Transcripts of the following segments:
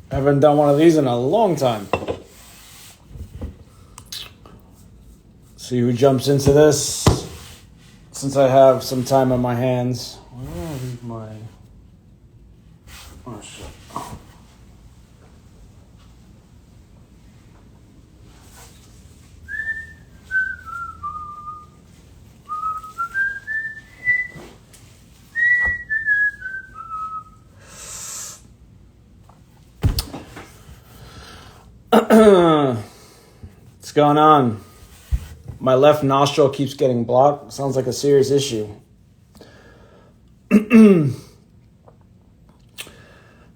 I haven't done one of these in a long time. See who jumps into this. Since I have some time on my hands. Where did I leave my... Oh, shit. What's going on? My left nostril keeps getting blocked. Sounds like a serious issue.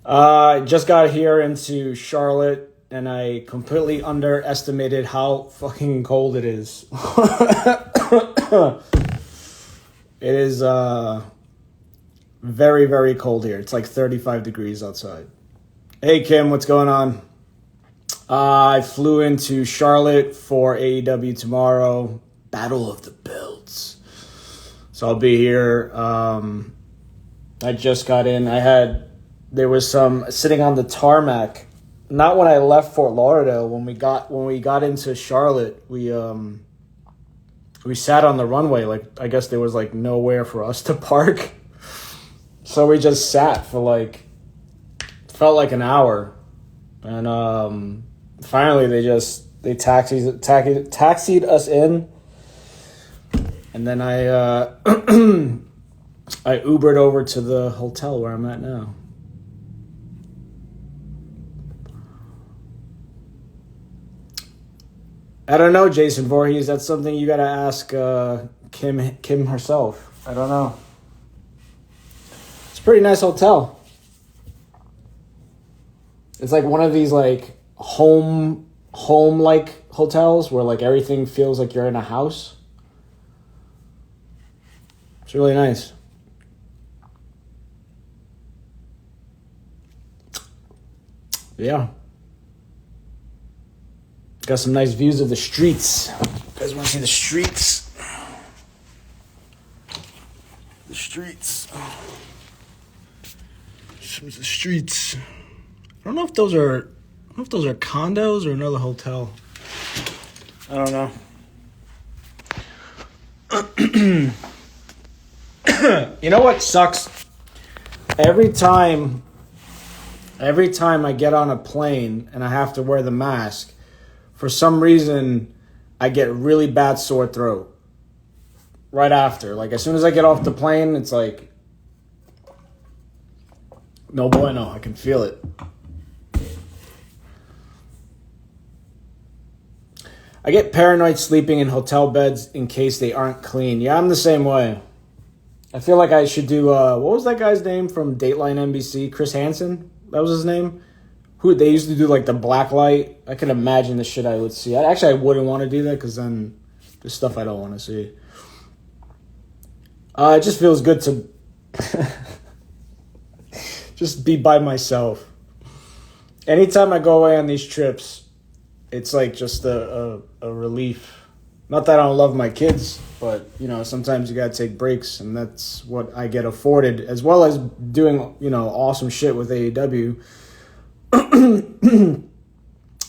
I just got here into Charlotte and I completely underestimated how fucking cold it is. It is very, very cold here. It's like 35 degrees outside. Hey Kim, what's going on? I flew into Charlotte for AEW tomorrow. Battle of the Belts. So I'll be here. I just got in. There was some sitting on the tarmac. Not when I left Fort Lauderdale. When we got into Charlotte, we sat on the runway. Like, I guess there was like nowhere for us to park. So we just sat for felt like an hour. And finally they taxied us in. And then I Ubered over to the hotel where I'm at now. I don't know, Jason Voorhees. That's something you gotta ask Kim herself. I don't know. It's a pretty nice hotel. It's like one of these like home like hotels where like everything feels like you're in a house. It's really nice. Yeah. Got some nice views of the streets. You guys want to see the streets? The streets. Shows the streets. I don't know if those are condos or another hotel. I don't know. You know what sucks? Every time I get on a plane and I have to wear the mask, for some reason, I get really bad sore throat right after. Like, as soon as I get off the plane, it's like, no bueno, I can feel it. I get paranoid sleeping in hotel beds in case they aren't clean. Yeah, I'm the same way. I feel like I should do, what was that guy's name from Dateline NBC? Chris Hansen? That was his name? Who they used to do like the black light. I can imagine the shit I would see. I wouldn't want to do that because then there's stuff I don't want to see. It just feels good to just be by myself. Anytime I go away on these trips, it's like just a relief. Not that I don't love my kids, but you know, sometimes you gotta take breaks, and that's what I get afforded, as well as doing, you know, awesome shit with AEW.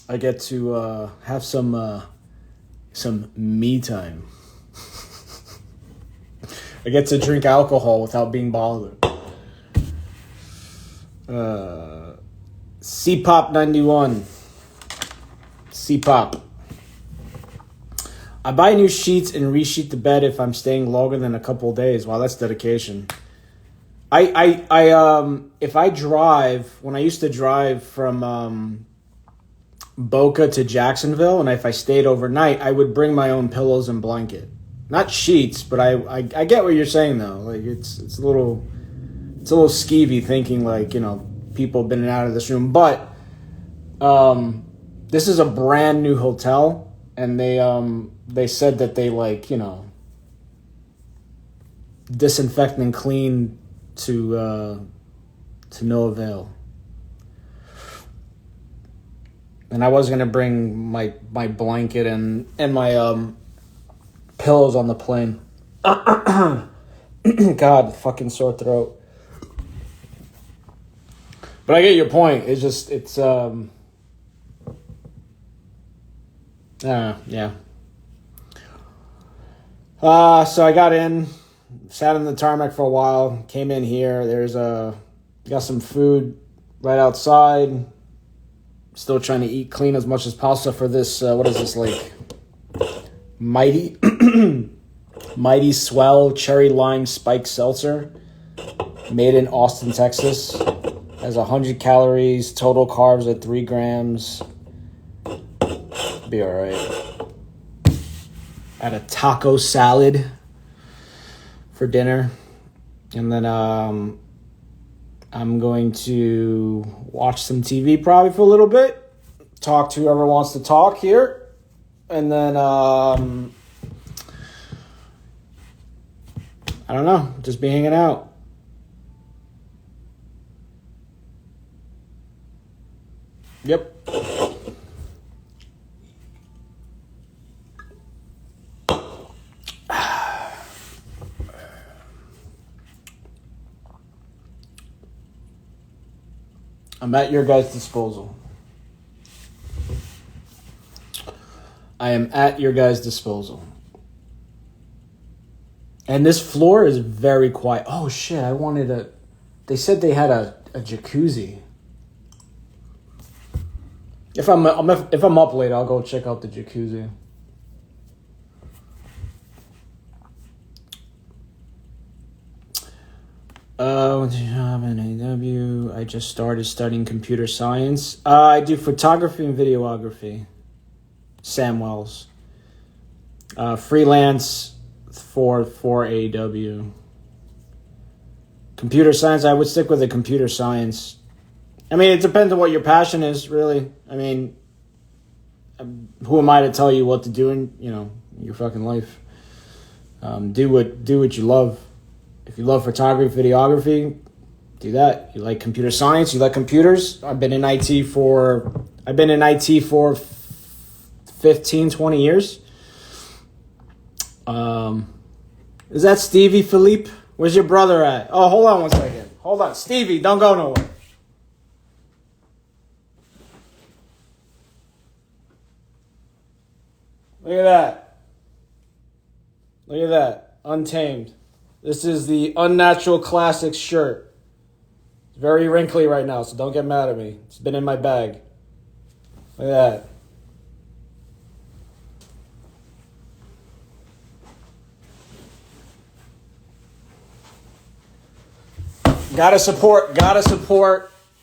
I get to have some me time. I get to drink alcohol without being bothered. C-Pop 91. C-Pop. I buy new sheets and resheet the bed if I'm staying longer than a couple of days. Wow, that's dedication. If I drive, when I used to drive from Boca to Jacksonville, and if I stayed overnight, I would bring my own pillows and blanket. Not sheets, but I get what you're saying though. Like it's a little skeevy thinking like, you know, people have been in and out of this room. But this is a brand new hotel, and they said that they disinfect and clean to no avail. And I was gonna bring my blanket and my pillows on the plane. God, fucking sore throat. But I get your point. Yeah. So I got in, sat in the tarmac for a while, came in here. Got some food right outside. Still trying to eat clean as much as possible for this, what is this, like, Mighty Swell Cherry Lime Spiked Seltzer, made in Austin, Texas. Has 100 calories, total carbs at 3 grams. Be all right. Had a taco salad for dinner. And then I'm going to watch some TV probably for a little bit. Talk to whoever wants to talk here. And then, I don't know, just be hanging out. Yep. I'm at your guys' disposal. I am at your guys' disposal. And this floor is very quiet. Oh, shit, they said they had a jacuzzi. If I'm up late, I'll go check out the jacuzzi. What's your job in AW? I just started studying computer science. I do photography and videography. Sam Wells. Freelance for AW. Computer science, I would stick with the computer science. I mean, it depends on what your passion is, really. I mean, who am I to tell you what to do in, your fucking life? Do what you love. If you love photography, videography, do that. You like computer science, you like computers. I've been in IT for 15, 20 years. Is that Stevie Philippe? Where's your brother at? Oh, hold on one second. Hold on. Stevie, don't go nowhere. Look at that. Look at that. Untamed. This is the Unnatural Classics shirt. It's very wrinkly right now, so don't get mad at me. It's been in my bag. Look at that. Gotta support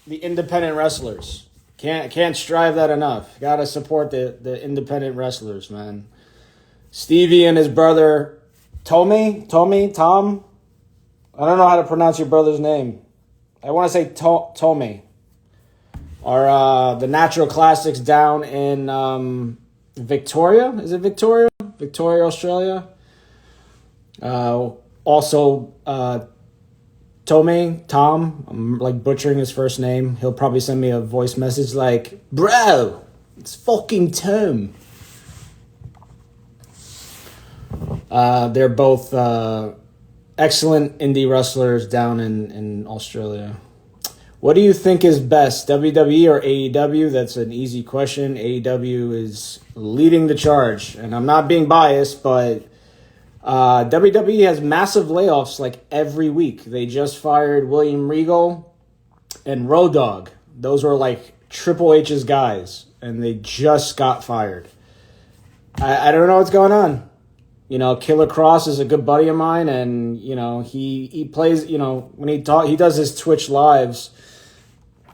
the independent wrestlers. Can't strive that enough. Gotta support the independent wrestlers, man. Stevie and his brother Tom. I don't know how to pronounce your brother's name. I want to say Tommy. Are the Natural Classics down in Victoria? Is it Victoria? Victoria, Australia. Also, Tom, I'm like butchering his first name. He'll probably send me a voice message like, "Bro, it's fucking Tom." They're both excellent indie wrestlers down in Australia. What do you think is best, WWE or AEW? That's an easy question. AEW is leading the charge, and I'm not being biased, but WWE has massive layoffs like every week. They just fired William Regal and Road Dogg. Those were like Triple H's guys, and they just got fired. I don't know what's going on. Killer Cross is a good buddy of mine, and he plays. When he does his Twitch lives,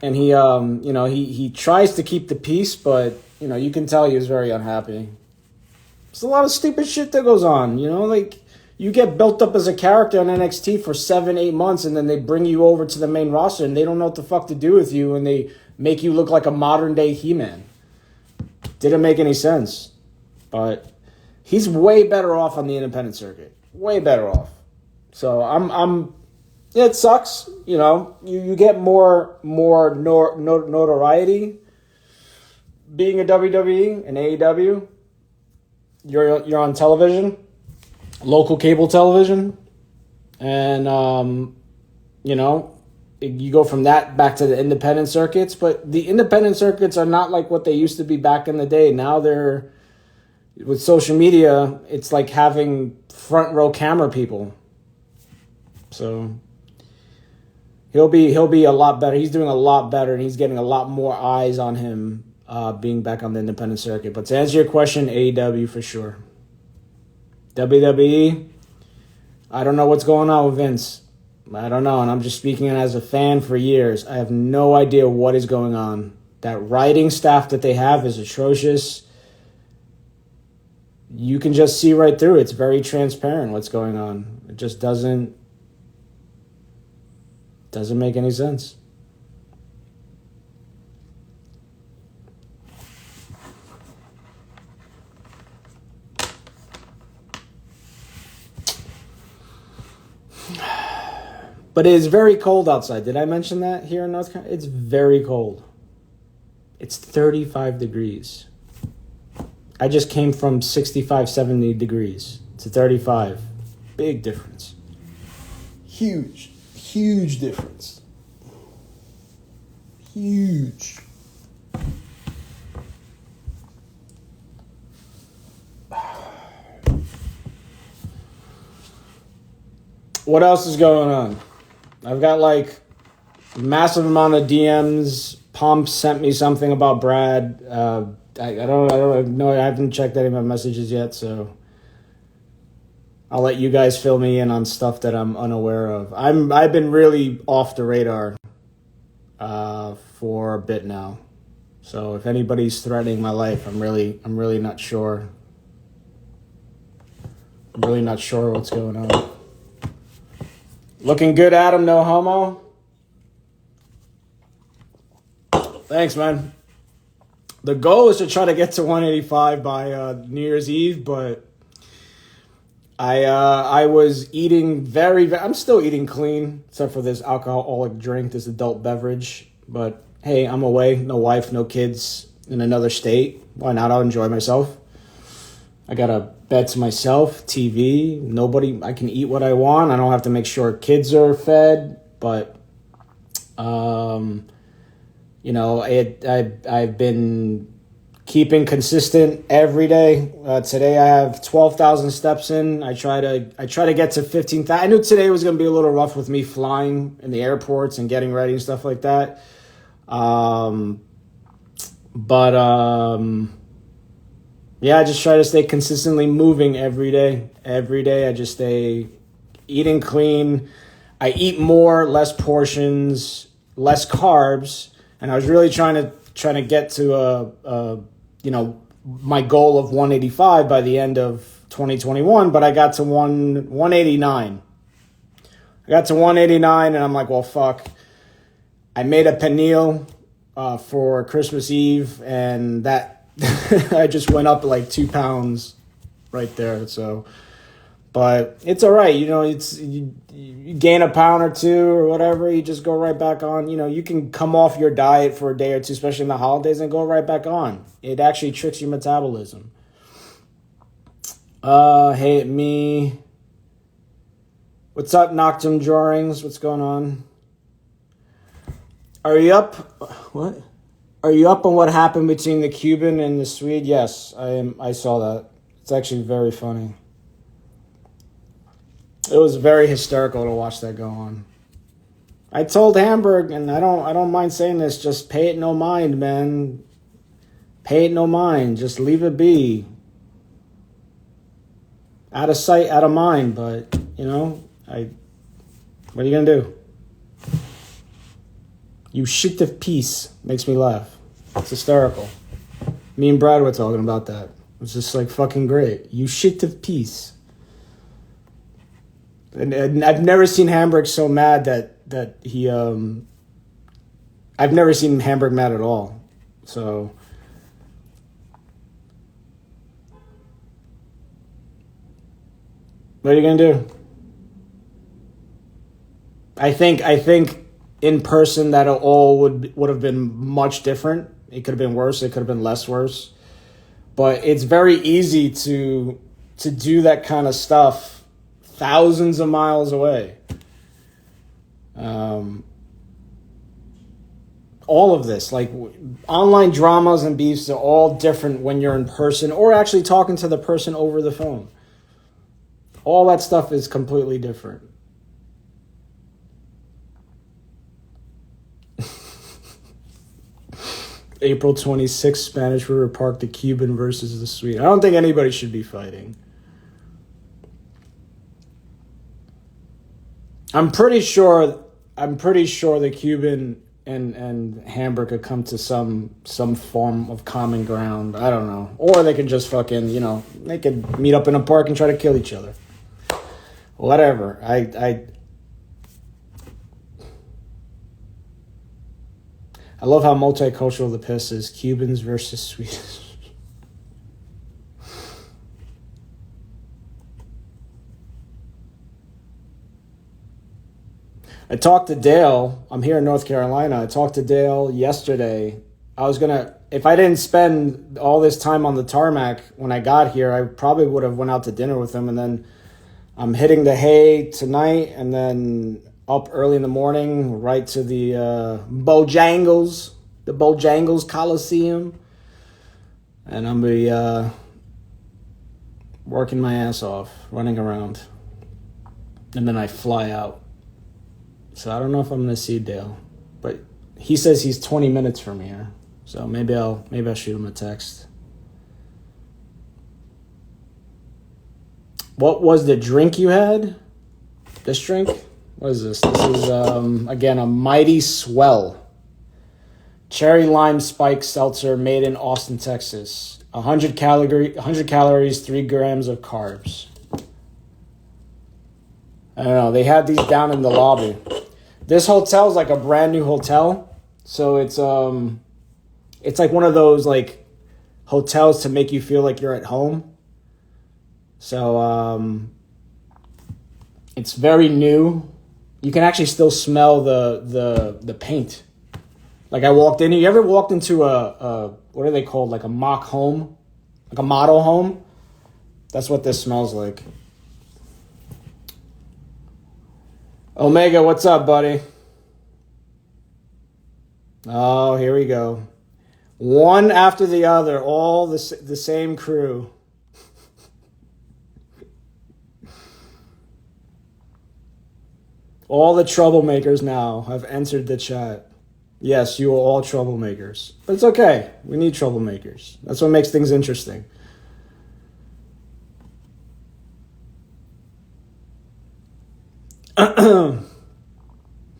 and he tries to keep the peace, but you can tell he was very unhappy. There's a lot of stupid shit that goes on. Like You get built up as a character on NXT for 7-8 months, and then they bring you over to the main roster, and they don't know what the fuck to do with you, and they make you look like a modern-day He-Man. Didn't make any sense. But he's way better off on the independent circuit. Way better off. So it sucks. You know, you get more notoriety being a WWE and AEW. You're on television, local cable television, and you know, you go from that back to the independent circuits. But the independent circuits are not like what they used to be back in the day. Now they're, with social media, it's like having front row camera people. So he'll be a lot better. He's doing a lot better, and he's getting a lot more eyes on him being back on the independent circuit. But to answer your question, AEW for sure. WWE, I don't know what's going on with Vince. I don't know, and I'm just speaking as a fan for years. I have no idea what is going on. That writing staff that they have is atrocious. You can just see right through it. It's very transparent what's going on. It just doesn't make any sense. But it is very cold outside. Did I mention that here in North Carolina? It's very cold. It's 35 degrees. I just came from 65, 70 degrees to 35. Big difference. Huge difference. Huge. What else is going on? I've got like massive amount of DMs. Pump sent me something about Brad. I don't know. I haven't checked any of my messages yet, so I'll let you guys fill me in on stuff that I'm unaware of. I've been really off the radar for a bit now. So if anybody's threatening my life, I'm really not sure. I'm really not sure what's going on. Looking good, Adam, no homo. Thanks, man. The goal is to try to get to 185 by New Year's Eve, but I was eating I'm still eating clean, except for this alcoholic drink, this adult beverage. But hey, I'm away, no wife, no kids, in another state. Why not? I'll enjoy myself. I got a bed to myself, TV, nobody. I can eat what I want. I don't have to make sure kids are fed. But, you know, I've been keeping consistent every day. Today I have 12,000 steps in. I try to get to 15,000. I knew today was going to be a little rough with me flying in the airports and getting ready and stuff like that. Yeah, I just try to stay consistently moving every day. Every day I just stay eating clean. I eat more, less portions, less carbs, and I was really trying to get to my goal of 185 by the end of 2021, but I got to 189. I got to 189 and I'm like, well, fuck. I made a pernil for Christmas Eve, and that I just went up like 2 pounds right there. So, but it's all right. You know, you gain a pound or two or whatever, you just go right back on. You know, you can come off your diet for a day or two, especially in the holidays, and go right back on. It actually tricks your metabolism. Hey, me. What's up, Noctum Drawings? What's going on? Are you up? What? Are you up on what happened between the Cuban and the Swede? Yes, I am. I saw that. It's actually very funny. It was very hysterical to watch that go on. I told Hamberg, and I don't mind saying this, just pay it no mind, man. Pay it no mind. Just leave it be. Out of sight, out of mind. But, you know, what are you going to do? You shit of peace. Makes me laugh. It's hysterical. Me and Brad were talking about that. It was just like fucking great. You shit of peace. And I've never seen Hamberg so mad that he I've never seen Hamberg mad at all. So what are you gonna do? I think in person that all would have been much different. It could have been worse. It could have been less worse. But it's very easy to do that kind of stuff thousands of miles away. All of this, like online dramas and beefs, are all different when you're in person or actually talking to the person over the phone. All that stuff is completely different. April 26th, Spanish River Park, the Cuban versus the Swede. I don't think anybody should be fighting. I'm pretty sure the Cuban and Hamburg could come to some form of common ground. I don't know. Or they could just fucking, they could meet up in a park and try to kill each other. Whatever. I love how multicultural the piss is. Cubans versus Swedes. I talked to Dale. I'm here in North Carolina. I talked to Dale yesterday. If I didn't spend all this time on the tarmac when I got here, I probably would have went out to dinner with him. And then I'm hitting the hay tonight and then up early in the morning, right to the Bojangles Coliseum. And I'm going to be working my ass off, running around. And then I fly out. So I don't know if I'm going to see Dale. But he says he's 20 minutes from here. So maybe I'll shoot him a text. What was the drink you had? This drink? What is this? This is, again, a Mighty Swell. Cherry lime spike seltzer made in Austin, Texas. 100 calories, 3 grams of carbs. I don't know. They had these down in the lobby. This hotel is like a brand new hotel. So it's like one of those like hotels to make you feel like you're at home. So it's very new. You can actually still smell the paint. Like I walked in. You ever walked into a what are they called? Like a mock home? Like a model home? That's what this smells like. Omega, what's up, buddy? Oh, here we go. One after the other, all the same crew. All the troublemakers now have entered the chat. Yes, you are all troublemakers. But it's okay. We need troublemakers. That's what makes things interesting.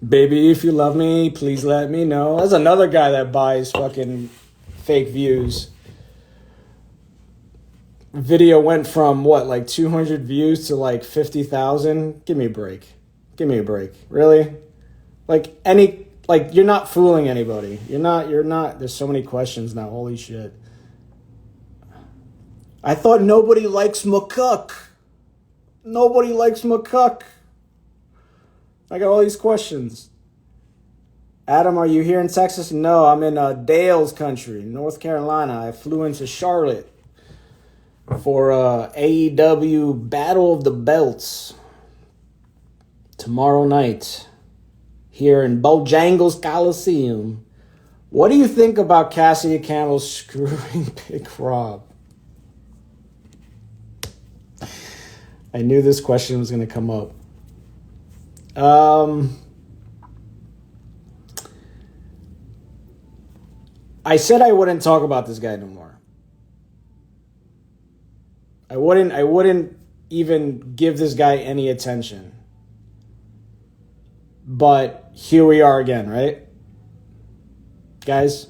Baby, if you love me, please let me know. That's another guy that buys fucking fake views. Video went from what, like 200 views to like 50,000? Give me a break. Give me a break. Really? Like you're not fooling anybody. You're not. There's so many questions now. Holy shit. I thought nobody likes McCuck. Nobody likes McCuck. I got all these questions. Adam, are you here in Texas? No, I'm in Dale's country, North Carolina. I flew into Charlotte for AEW Battle of the Belts tomorrow night here in Bojangles Coliseum. What do you think about Cassidy Campbell screwing Big Rob? I knew this question was going to come up. I said I wouldn't talk about this guy no more. I wouldn't even give this guy any attention. But here we are again, right? Guys,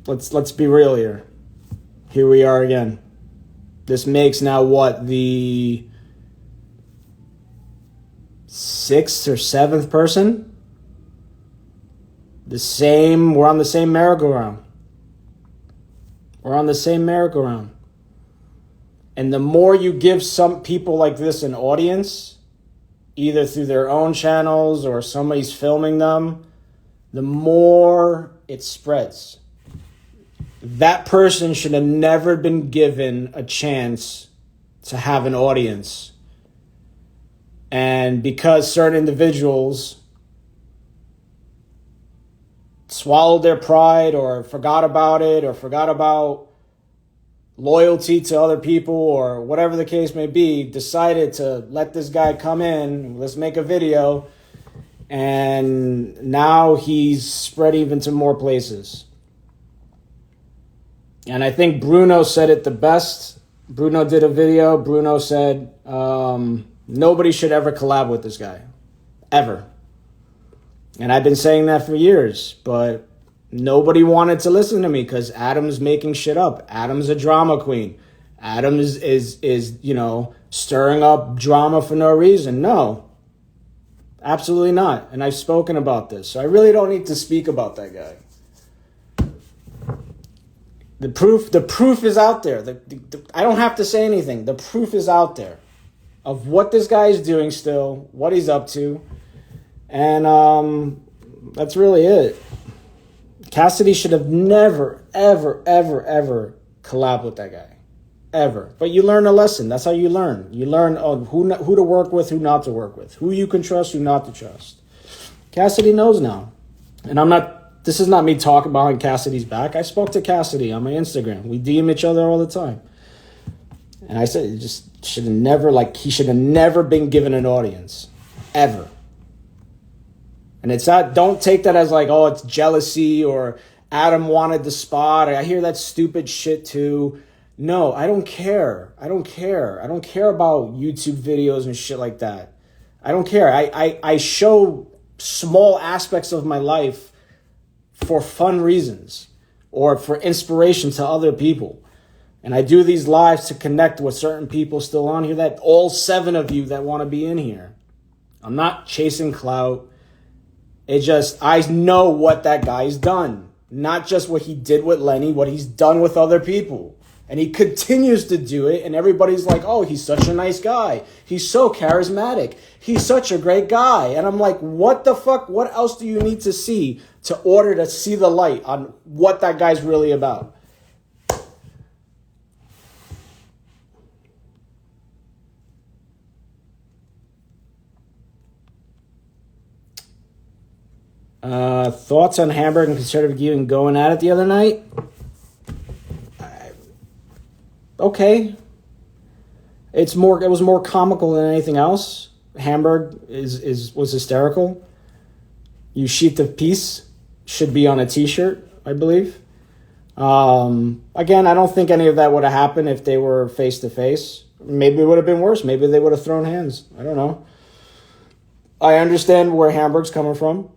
let's be real here. Here we are again. This makes now what, the sixth or seventh person. We're on the same merry-go-round. We're on the same merry-go-round. And the more you give some people like this an audience, either through their own channels or somebody's filming them, the more it spreads. That person should have never been given a chance to have an audience. And because certain individuals swallowed their pride or forgot about it or forgot about loyalty to other people or whatever the case may be, decided to let this guy come in, let's make a video, and now he's spread even to more places. And I think Bruno said it the best. Bruno did a video. Bruno said, nobody should ever collab with this guy. Ever. And I've been saying that for years, but nobody wanted to listen to me because Adam's making shit up. Adam's a drama queen. Adam is stirring up drama for no reason. No. Absolutely not. And I've spoken about this. So I really don't need to speak about that guy. The proof is out there. I don't have to say anything. The proof is out there of what this guy is doing still, what he's up to. And that's really it. Cassidy should have never, ever, ever, ever collabed with that guy. Ever. But you learn a lesson. That's how you learn. You learn who to work with, who not to work with. Who you can trust, who not to trust. Cassidy knows now. And this is not me talking behind Cassidy's back. I spoke to Cassidy on my Instagram. We DM each other all the time. And I said, he should have never been given an audience. Ever. And it's not, don't take that as it's jealousy or Adam wanted the spot. I hear that stupid shit too. No, I don't care. I don't care. I don't care about YouTube videos and shit like that. I don't care. I show small aspects of my life for fun reasons or for inspiration to other people. And I do these lives to connect with certain people still on here, that all 7 of you that want to be in here. I'm not chasing clout. I know what that guy's done. Not just what he did with Lenny, what he's done with other people. And he continues to do it, and everybody's like, oh, he's such a nice guy. He's so charismatic. He's such a great guy. And I'm like, what the fuck? What else do you need to see to see the light on what that guy's really about? Thoughts on Hamberg and conservative Cuban going at it the other night? Okay. It was more comical than anything else. Hamberg was hysterical. You sheath of peace should be on a t-shirt, I believe. Again, I don't think any of that would have happened if they were face to face. Maybe it would have been worse. Maybe they would have thrown hands. I don't know. I understand where Hamberg's coming from.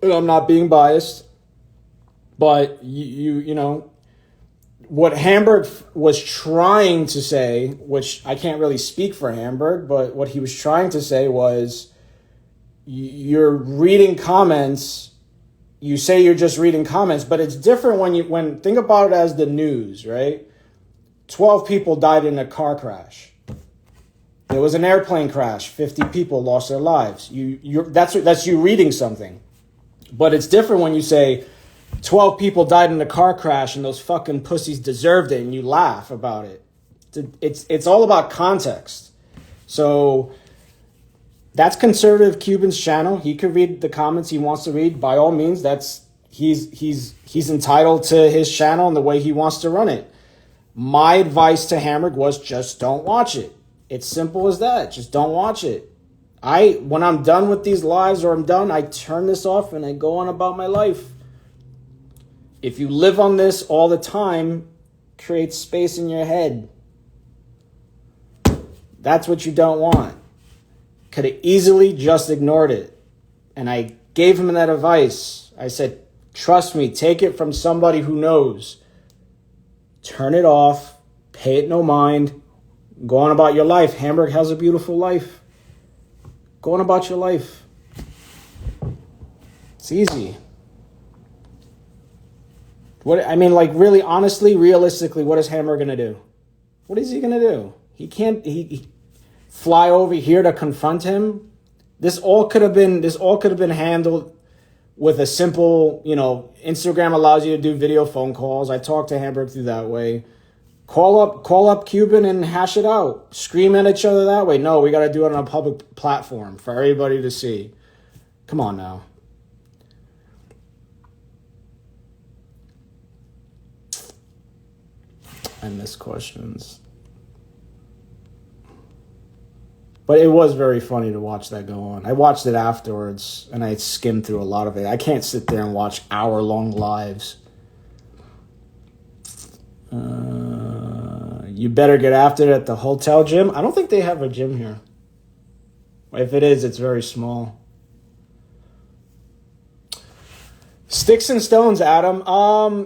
I'm not being biased, but you know what Hamberg was trying to say, which I can't really speak for Hamberg, but what he was trying to say was, you're reading comments. You say you're just reading comments, but it's different when think about it as the news, right? 12 people died in a car crash. There was an airplane crash. 50 people lost their lives. That's you reading something. But it's different when you say 12 people died in a car crash and those fucking pussies deserved it and you laugh about it. It's all about context. So that's conservative Cuban's channel. He could read the comments he wants to read. By all means, he's entitled to his channel and the way he wants to run it. My advice to Hamberg was just don't watch it. It's simple as that. Just don't watch it. When I'm done with these lives or I'm done, I turn this off and I go on about my life. If you live on this all the time, create space in your head. That's what you don't want. Could have easily just ignored it. And I gave him that advice. I said, trust me, take it from somebody who knows. Turn it off. Pay it no mind. Go on about your life. Hamberg has a beautiful life. Go on about your life. It's easy. Really, honestly, realistically, what is Hammer gonna do? What is he gonna do? He can't. He fly over here to confront him. This all could have been handled with a simple, Instagram allows you to do video phone calls. I talked to Hamberg through that way. Call up Cuban and hash it out. Scream at each other that way. No, we got to do it on a public platform for everybody to see. Come on now. I miss questions. But it was very funny to watch that go on. I watched it afterwards, and I skimmed through a lot of it. I can't sit there and watch hour-long lives. You better get after it at the hotel gym. I don't think they have a gym here. If it is, it's very small. Sticks and stones, Adam.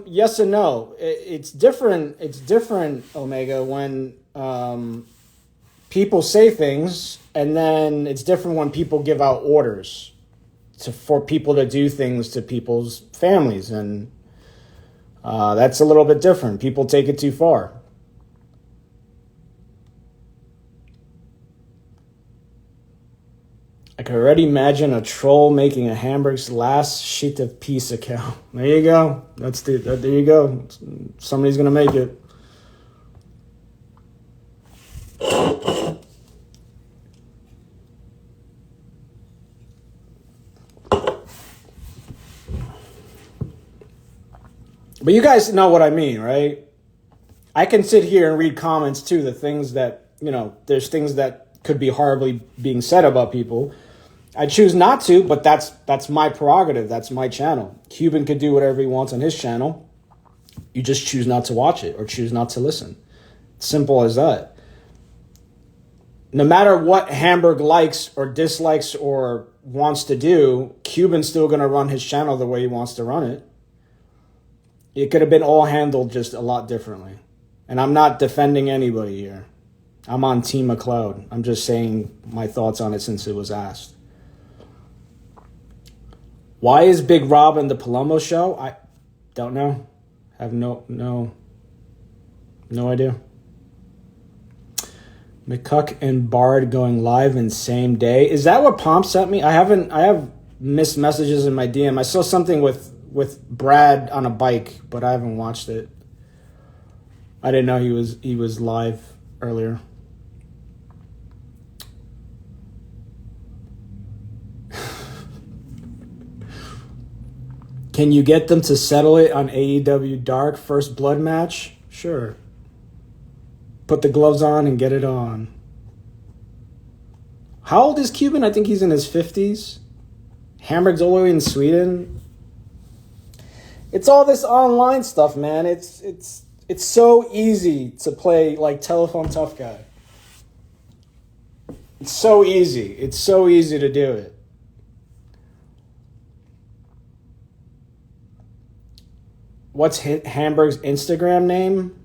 Yes and no. It's different. It's different, Omega, when people say things, and then it's different when people give out orders for people to do things to people's families, and that's a little bit different. People take it too far. I can already imagine a troll making a Hamburg's last sheet of peace account. There you go. There you go. Somebody's gonna make it. But you guys know what I mean, right? I can sit here and read comments too, the things that, there's things that could be horribly being said about people. I choose not to, but that's my prerogative. That's my channel. Cuban could do whatever he wants on his channel. You just choose not to watch it or choose not to listen. Simple as that. No matter what Hamberg likes or dislikes or wants to do, Cuban's still going to run his channel the way he wants to run it. It could have been all handled just a lot differently. And I'm not defending anybody here. I'm on Team McCloud. I'm just saying my thoughts on it since it was asked. Why is Big Rob in the Palumbo show? I don't know. I have no idea. McCuck and Bard going live in same day. Is that what Pomp sent me? I have missed messages in my DM. I saw something with Brad on a bike, but I haven't watched it. I didn't know he was live earlier. Can you get them to settle it on AEW Dark First Blood match? Sure. Put the gloves on and get it on. How old is Cuban? I think he's in his 50s. Hamburg's all the way in Sweden. It's all this online stuff, man. It's so easy to play like telephone tough guy. It's so easy. It's so easy to do it. What's Hamburg's Instagram name?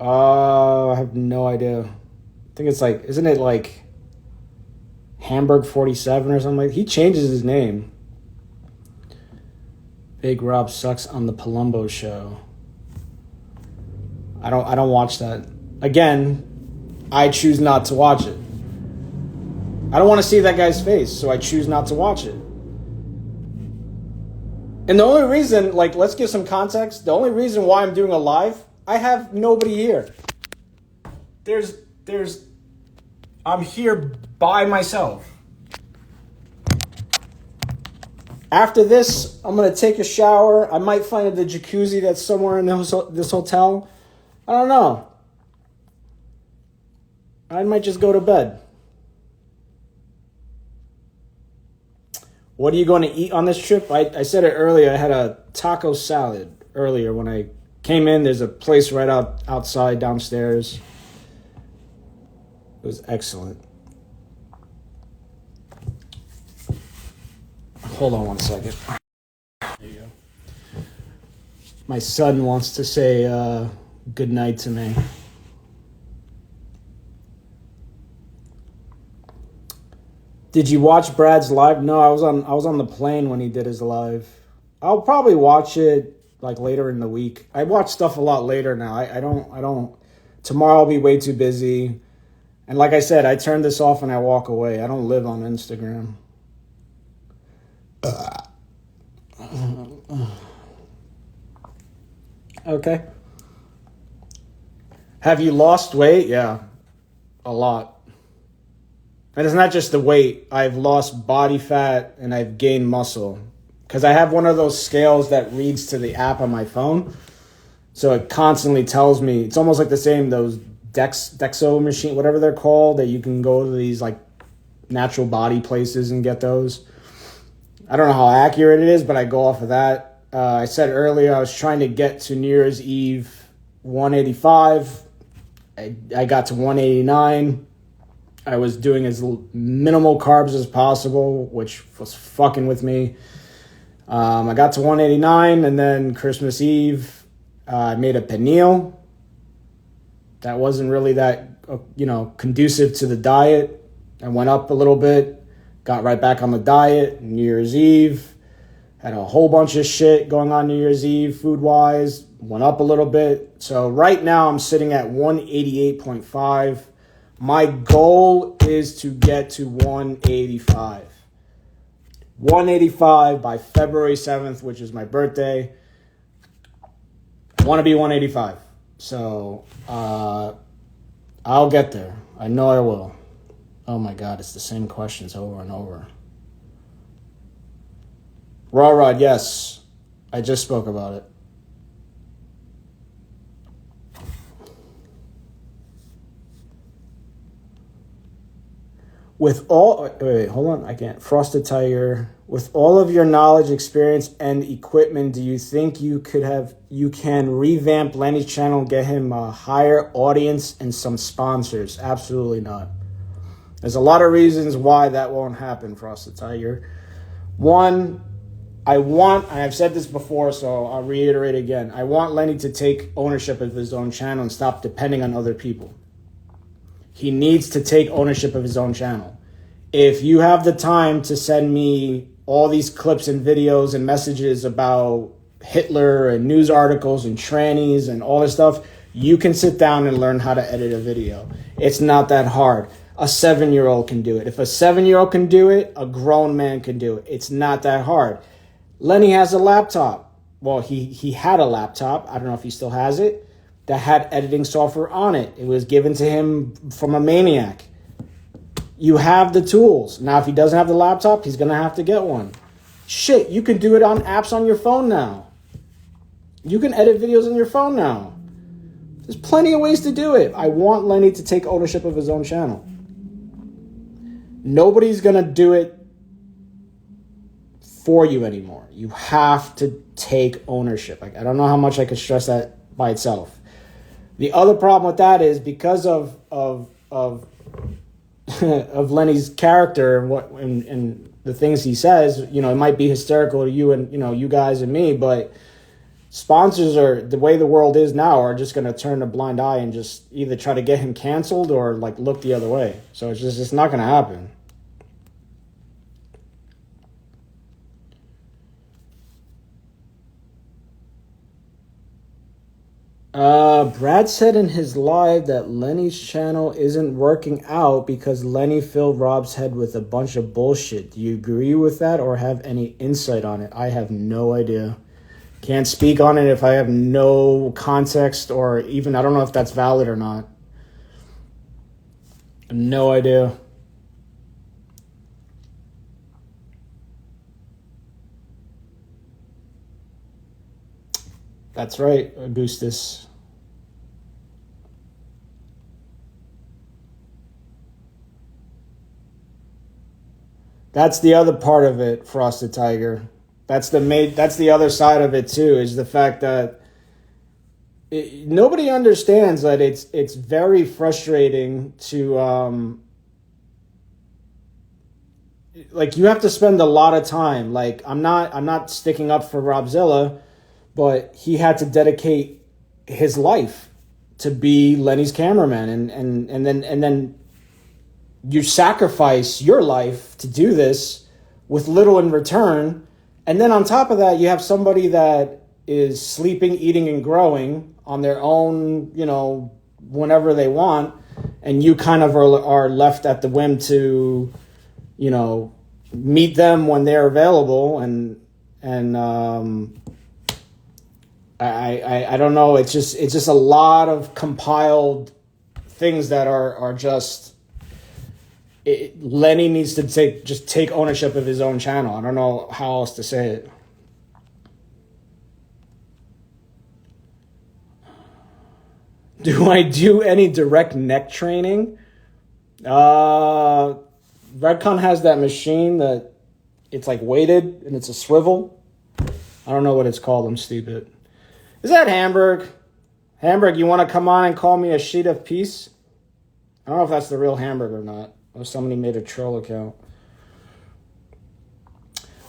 I have no idea. I think it's isn't it like Hamberg 47 or something like that? He changes his name. Big Rob sucks on the Palumbo show. I don't watch that. Again, I choose not to watch it. I don't want to see that guy's face, so I choose not to watch it. And the only reason, let's give some context. The only reason why I'm doing a live, I have nobody here. I'm here by myself. After this, I'm going to take a shower. I might find the jacuzzi that's somewhere in this hotel. I don't know. I might just go to bed. What are you going to eat on this trip? I said it earlier. I had a taco salad earlier when I came in. There's a place right outside downstairs. It was excellent. Hold on one second. There you go. My son wants to say good night to me. Did you watch Brad's live? No, I was on the plane when he did his live. I'll probably watch it like later in the week. I watch stuff a lot later now. I don't. Tomorrow I'll be way too busy. And like I said, I turn this off and I walk away. I don't live on Instagram. Okay. Have you lost weight? Yeah, a lot. And it's not just the weight. I've lost body fat and I've gained muscle. Because I have one of those scales that reads to the app on my phone. So it constantly tells me, it's almost like the same, those Dexo machine, whatever they're called, that you can go to these like natural body places and get those. I don't know how accurate it is, but I go off of that. I said earlier I was trying to get to New Year's Eve 185. I got to 189. I was doing as minimal carbs as possible, which was fucking with me. I got to 189, and then Christmas Eve, I made a pernil. That wasn't really that, conducive to the diet. I went up a little bit, got right back on the diet. New Year's Eve, had a whole bunch of shit going on New Year's Eve, food-wise. Went up a little bit. So right now I'm sitting at 188.5. My goal is to get to 185. 185 by February 7th, which is my birthday. I want to be 185. So I'll get there. I know I will. Oh my God, it's the same questions over and over. Raw Rod, yes. I just spoke about it. Wait, hold on, I can't. Frosted Tiger. With all of your knowledge, experience, and equipment, do you think you can revamp Lenny's channel and get him a higher audience and some sponsors? Absolutely not. There's a lot of reasons why that won't happen, Frosted Tiger. One, I've said this before, so I'll reiterate again. I want Lenny to take ownership of his own channel and stop depending on other people. He needs to take ownership of his own channel. If you have the time to send me all these clips and videos and messages about Hitler and news articles and trannies and all this stuff, you can sit down and learn how to edit a video. It's not that hard. A 7-year-old can do it. If a 7-year-old can do it, a grown man can do it. It's not that hard. Lenny has a laptop. Well, he had a laptop. I don't know if he still has it. That had editing software on it. It was given to him from a maniac. You have the tools. Now, if he doesn't have the laptop, he's going to have to get one. Shit, you can do it on apps on your phone now. You can edit videos on your phone now. There's plenty of ways to do it. I want Lenny to take ownership of his own channel. Nobody's going to do it for you anymore. You have to take ownership. I don't know how much I could stress that by itself. The other problem with that is because of of Lenny's character and the things he says, it might be hysterical to you and you guys and me, but sponsors are, the way the world is now, are just going to turn a blind eye and just either try to get him canceled or look the other way. So it's not going to happen. Brad said in his live that Lenny's channel isn't working out because Lenny filled Rob's head with a bunch of bullshit. Do you agree with that or have any insight on it? I have no idea. Can't speak on it if I have no context or even, I don't know if that's valid or not. No idea. That's right, Augustus. That's the other part of it, Frosted Tiger. That's the other side of it too, is the fact that nobody understands that it's very frustrating to you have to spend a lot of time. I'm not sticking up for Robzilla, but he had to dedicate his life to be Lenny's cameraman, and then you sacrifice your life to do this with little in return. And then on top of that, you have somebody that is sleeping, eating, and growing on their own, whenever they want. And you kind of are left at the whim to, meet them when they're available. And I don't know. It's just a lot of compiled things that are just. Lenny needs to take ownership of his own channel. I don't know how else to say it. Do I do any direct neck training? Redcon has that machine that it's like weighted and it's a swivel. I don't know what it's called. I'm stupid. Is that Hamberg? Hamberg, you want to come on and call me a sheet of peace? I don't know if that's the real Hamberg or not. Or somebody made a troll account.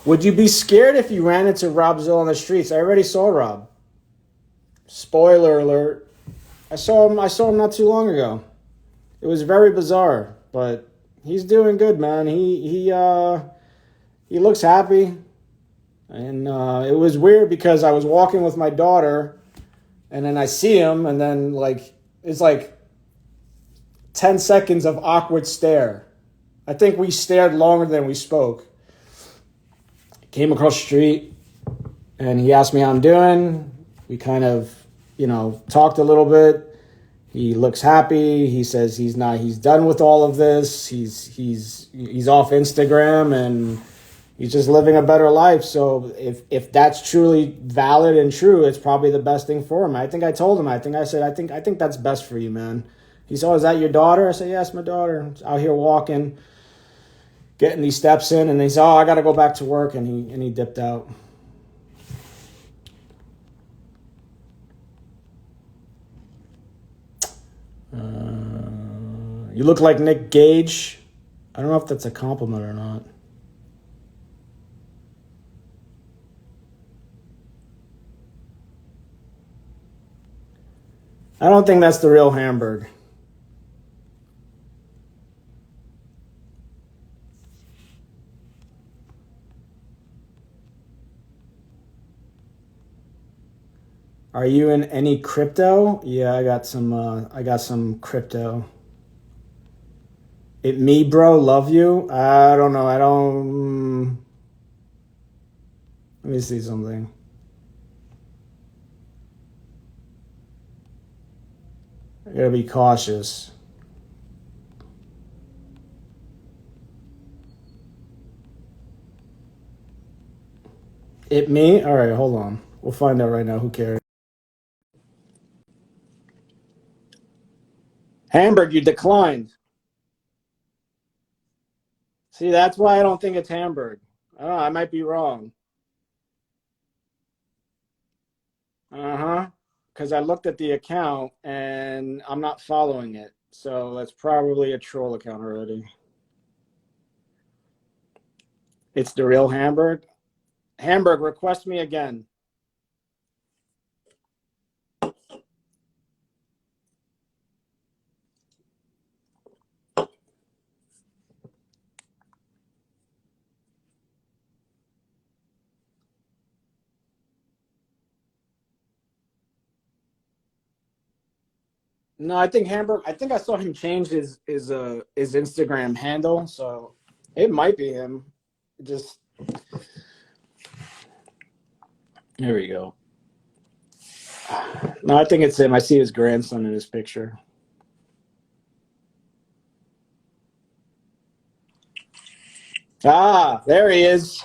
Would you be scared if you ran into Rob Zill on the streets? I already saw Rob. Spoiler alert. I saw him not too long ago. It was very bizarre, but he's doing good, man. He looks happy. And it was weird because I was walking with my daughter and then I see him and then it's like 10 seconds of awkward stare. I think we stared longer than we spoke. Came across the street and he asked me how I'm doing. We kind of, talked a little bit. He looks happy. He says he's done with all of this. He's off Instagram and he's just living a better life. So if that's truly valid and true, it's probably the best thing for him. I think I told him, I think that's best for you, man. He said, is that your daughter? I said, yes, my daughter. Out here walking, getting these steps in. And he said, I got to go back to work. And he dipped out. You look like Nick Gage. I don't know if that's a compliment or not. I don't think that's the real Hamberg. Are you in any crypto? Yeah, I got some crypto. It me, bro, love you? I don't know. Let me see something. I gotta be cautious. It me? All right, hold on. We'll find out right now. Who cares? Hamburg, you declined. See, that's why I don't think it's Hamburg. I don't know, I might be wrong. Uh-huh. Because I looked at the account and I'm not following it. So that's probably a troll account already. It's the real Hamburg. Hamburg, request me again. No, I think Hamburg. I think I saw him change his Instagram handle, so it might be him. Just here we go. No, I think it's him. I see his grandson in his picture. Ah, there he is.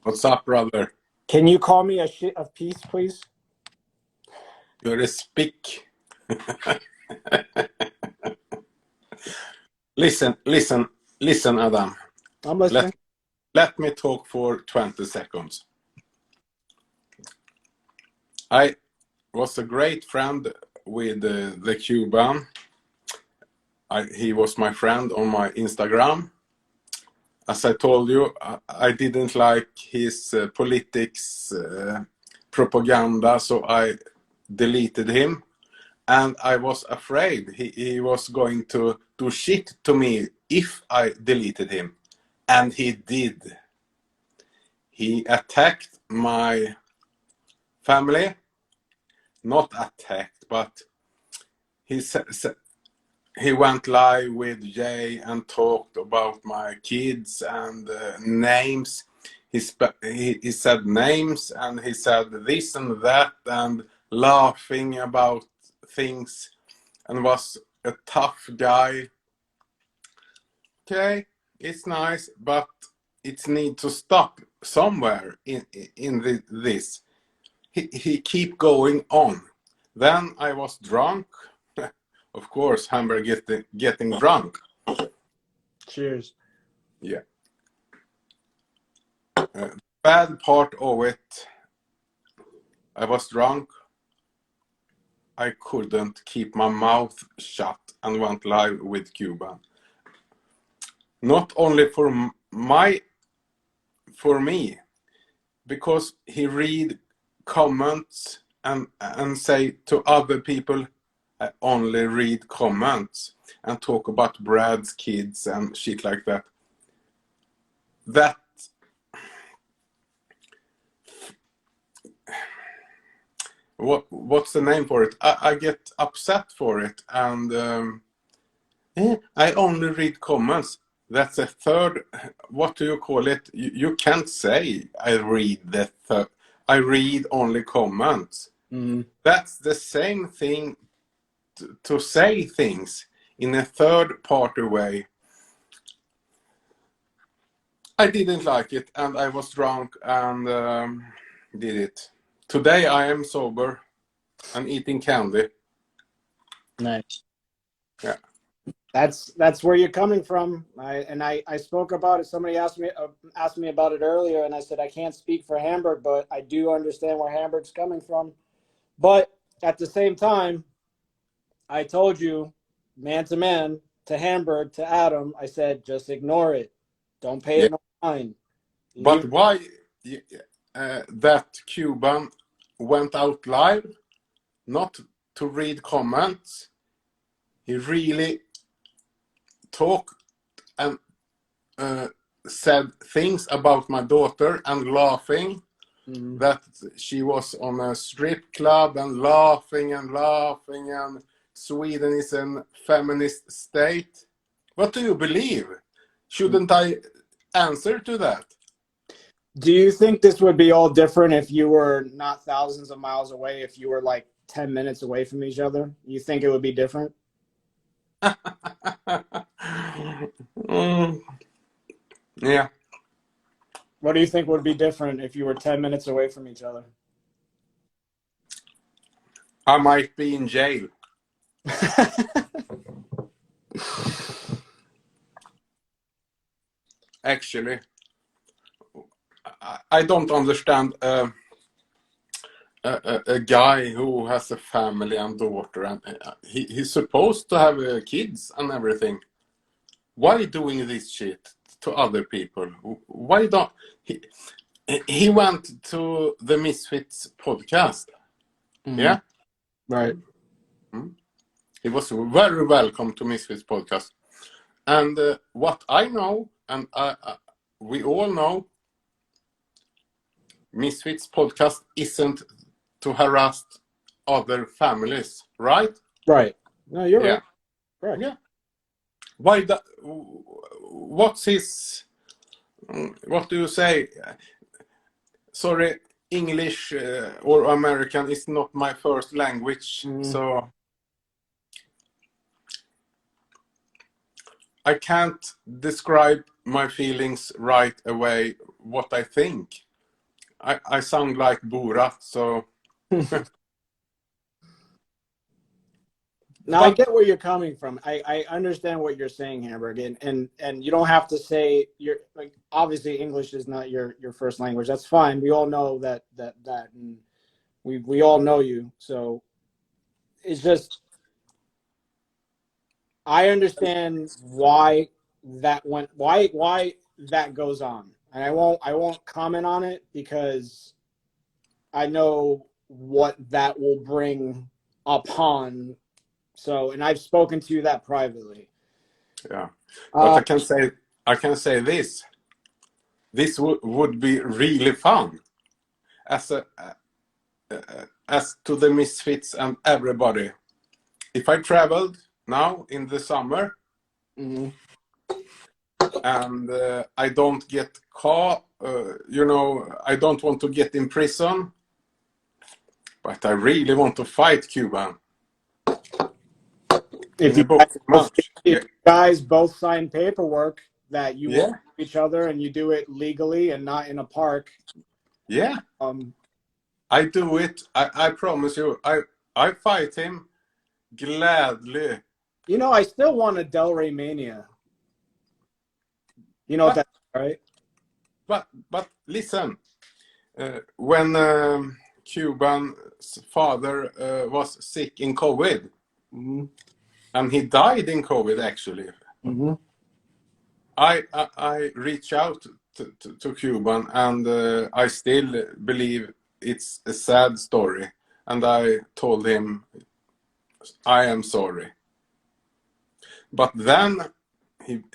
What's up, brother? Can you call me a shit of peace, please? You're a spick. Listen, Adam. I'm listening. Let me talk for 20 seconds. I was a great friend with the Cuban. He was my friend on my Instagram. As I told you, I didn't like his politics propaganda, so I deleted him. and I was afraid he was going to do shit to me if I deleted him. And he did. He attacked my family. Not attacked, but he went live with Jay and talked about my kids and names. He said names, and he said this and that, and laughing about things, and was a tough guy. Okay, it's nice, but it needs to stop somewhere in this. He keep going on. Then I was drunk. Of course, Hamberg getting drunk. Cheers. Yeah. Bad part of it, I was drunk. I couldn't keep my mouth shut and went live with Cuban. Not only for me, because he read comments and say to other people, I only read comments, and talk about Brad's kids and shit like that. What's the name for it? I get upset for it, and I only read comments. That's a third. What do you call it? You can't say I read I read only comments. Mm-hmm. That's the same thing to say things in a third party way. I didn't like it, and I was drunk and did it. Today I am sober and eating candy. Nice. Yeah. That's where you're coming from. I spoke about it. Somebody asked me about it earlier, and I said I can't speak for Hamburg, but I do understand where Hamburg's coming from. But at the same time, I told you, man to man, to Hamburg, to Adam, I said just ignore it. Don't pay it no mind. But why that Cuban went out live, not to read comments? He really talked and said things about my daughter and laughing. Mm-hmm. That she was on a strip club and laughing, and Sweden is a feminist state. What do you believe? Shouldn't I answer to that? Do you think this would be all different if you were not thousands of miles away, if you were like 10 minutes away from each other? You think it would be different? Yeah. What do you think would be different if you were 10 minutes away from each other? I might be in jail. Actually, I don't understand a guy who has a family and daughter, and he's supposed to have kids and everything. Why doing this shit to other people? Why don't he went to the Misfits podcast? Mm-hmm. Yeah, right. Mm-hmm. He was very welcome to Misfits podcast, and what I know, and we all know, Misfits podcast isn't to harass other families, right? Right. No, you're right. Right. Yeah. Why that? What's his? What do you say? Sorry, English or American is not my first language, so I can't describe my feelings right away. What I think. I sound like Borat, so. Now, I get where you're coming from. I understand what you're saying, Hamburg, and you don't have to say like obviously English is not your first language. That's fine. We all know that, and we all know you. So it's just I understand why that goes on, and I won't comment on it because I know what that will bring upon. So, and I've spoken to you that privately. Yeah, but Uh, I can say this. This would be really fun as a as to the misfits and everybody. If I traveled now in the summer mhm. and I don't get caught, I don't want to get in prison, but I really want to fight Cuban If in a you guys boxing both, match. if Yeah, you guys both sign paperwork that you will yeah, fight each other and you do it legally and not in a park, yeah. um, I do it. I promise you. I fight him gladly. you know, I still want a Delray Mania. You know what But that's right? but listen. When Cuban's father was sick in COVID, Mm-hmm. and he died in COVID actually. Mm-hmm. I reach out to Cuban, and I still believe it's a sad story. And I told him, I am sorry. But then